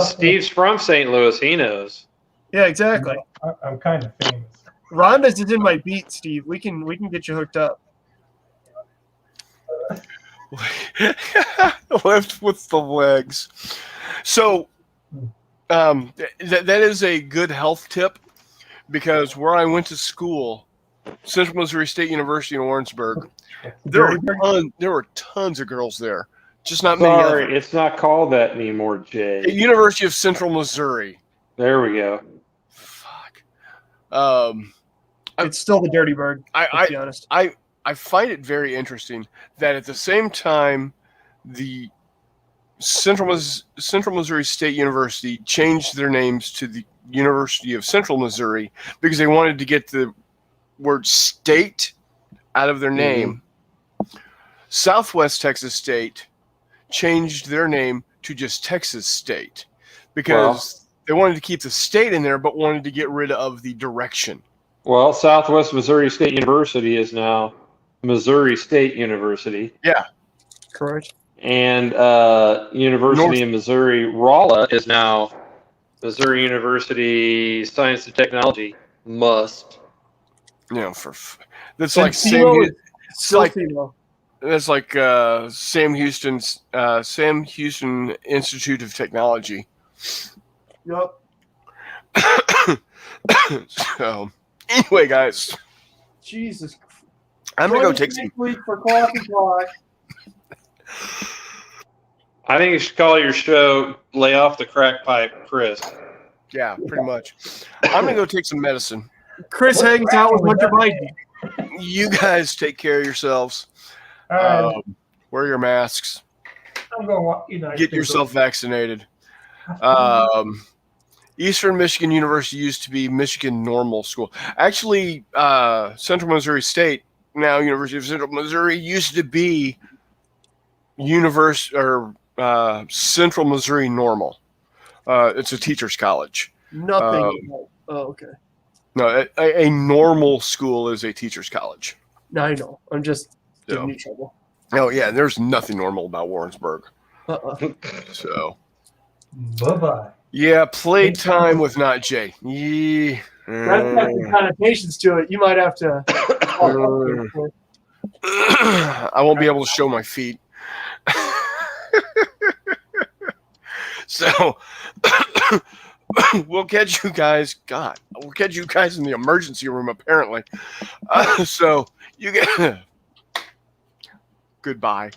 S2: Steve's from St. Louis. He knows.
S1: Yeah, exactly.
S5: I'm kind of famous.
S1: Rhonda's is in my beat, Steve. We can get you hooked up.
S3: Lift with the legs. So that is a good health tip, because where I went to school, Central Missouri State University in Warrensburg, there were tons of girls there. Just not many.
S2: Sorry, it's not called that anymore, Jay.
S3: University of Central Missouri.
S2: There we go.
S3: Fuck.
S1: It's still the Dirty Bird. To be honest,
S3: I find it very interesting that at the same time, the Central Missouri State University changed their names to the University of Central Missouri because they wanted to get the word state out of their name. Southwest Texas State changed their name to just Texas State because they wanted to keep the state in there but wanted to get rid of the direction.
S2: Well, Southwest Missouri State University is now Missouri State University.
S3: Yeah.
S1: Correct.
S2: And University of Missouri Rolla is now Missouri University Science and Technology. Must.
S3: You know, that's
S1: And
S3: like
S1: SEMO
S3: that's like Sam Houston's Sam Houston Institute of Technology.
S1: Yep.
S3: So anyway, guys,
S1: Jesus.
S3: I'm gonna go take some.
S1: Next week for coffee talk.
S2: I think you should call your show "Lay Off the Crack Pipe," Chris.
S3: Yeah, pretty much. I'm gonna go take some medicine.
S1: Chris hangs out with Hunter Biden.
S3: You guys take care of yourselves. Wear your masks.
S5: I'm going to walk you guys.
S3: Get yourself vaccinated. Eastern Michigan University used to be Michigan Normal School. Actually, Central Missouri State, now University of Central Missouri, used to be Central Missouri Normal. It's a teacher's college.
S1: Nothing. Okay.
S3: No, a normal school is a teacher's college.
S1: No, I know. I'm just giving you trouble.
S3: Oh, yeah, there's nothing normal about Warrensburg. So.
S5: Bye-bye.
S3: Yeah, playtime with Not Jay. Yeah.
S1: That's got some connotations to it. You might have to.
S3: I won't be able to show my feet. So we'll catch you guys. God, we'll catch you guys in the emergency room, apparently. So you get goodbye.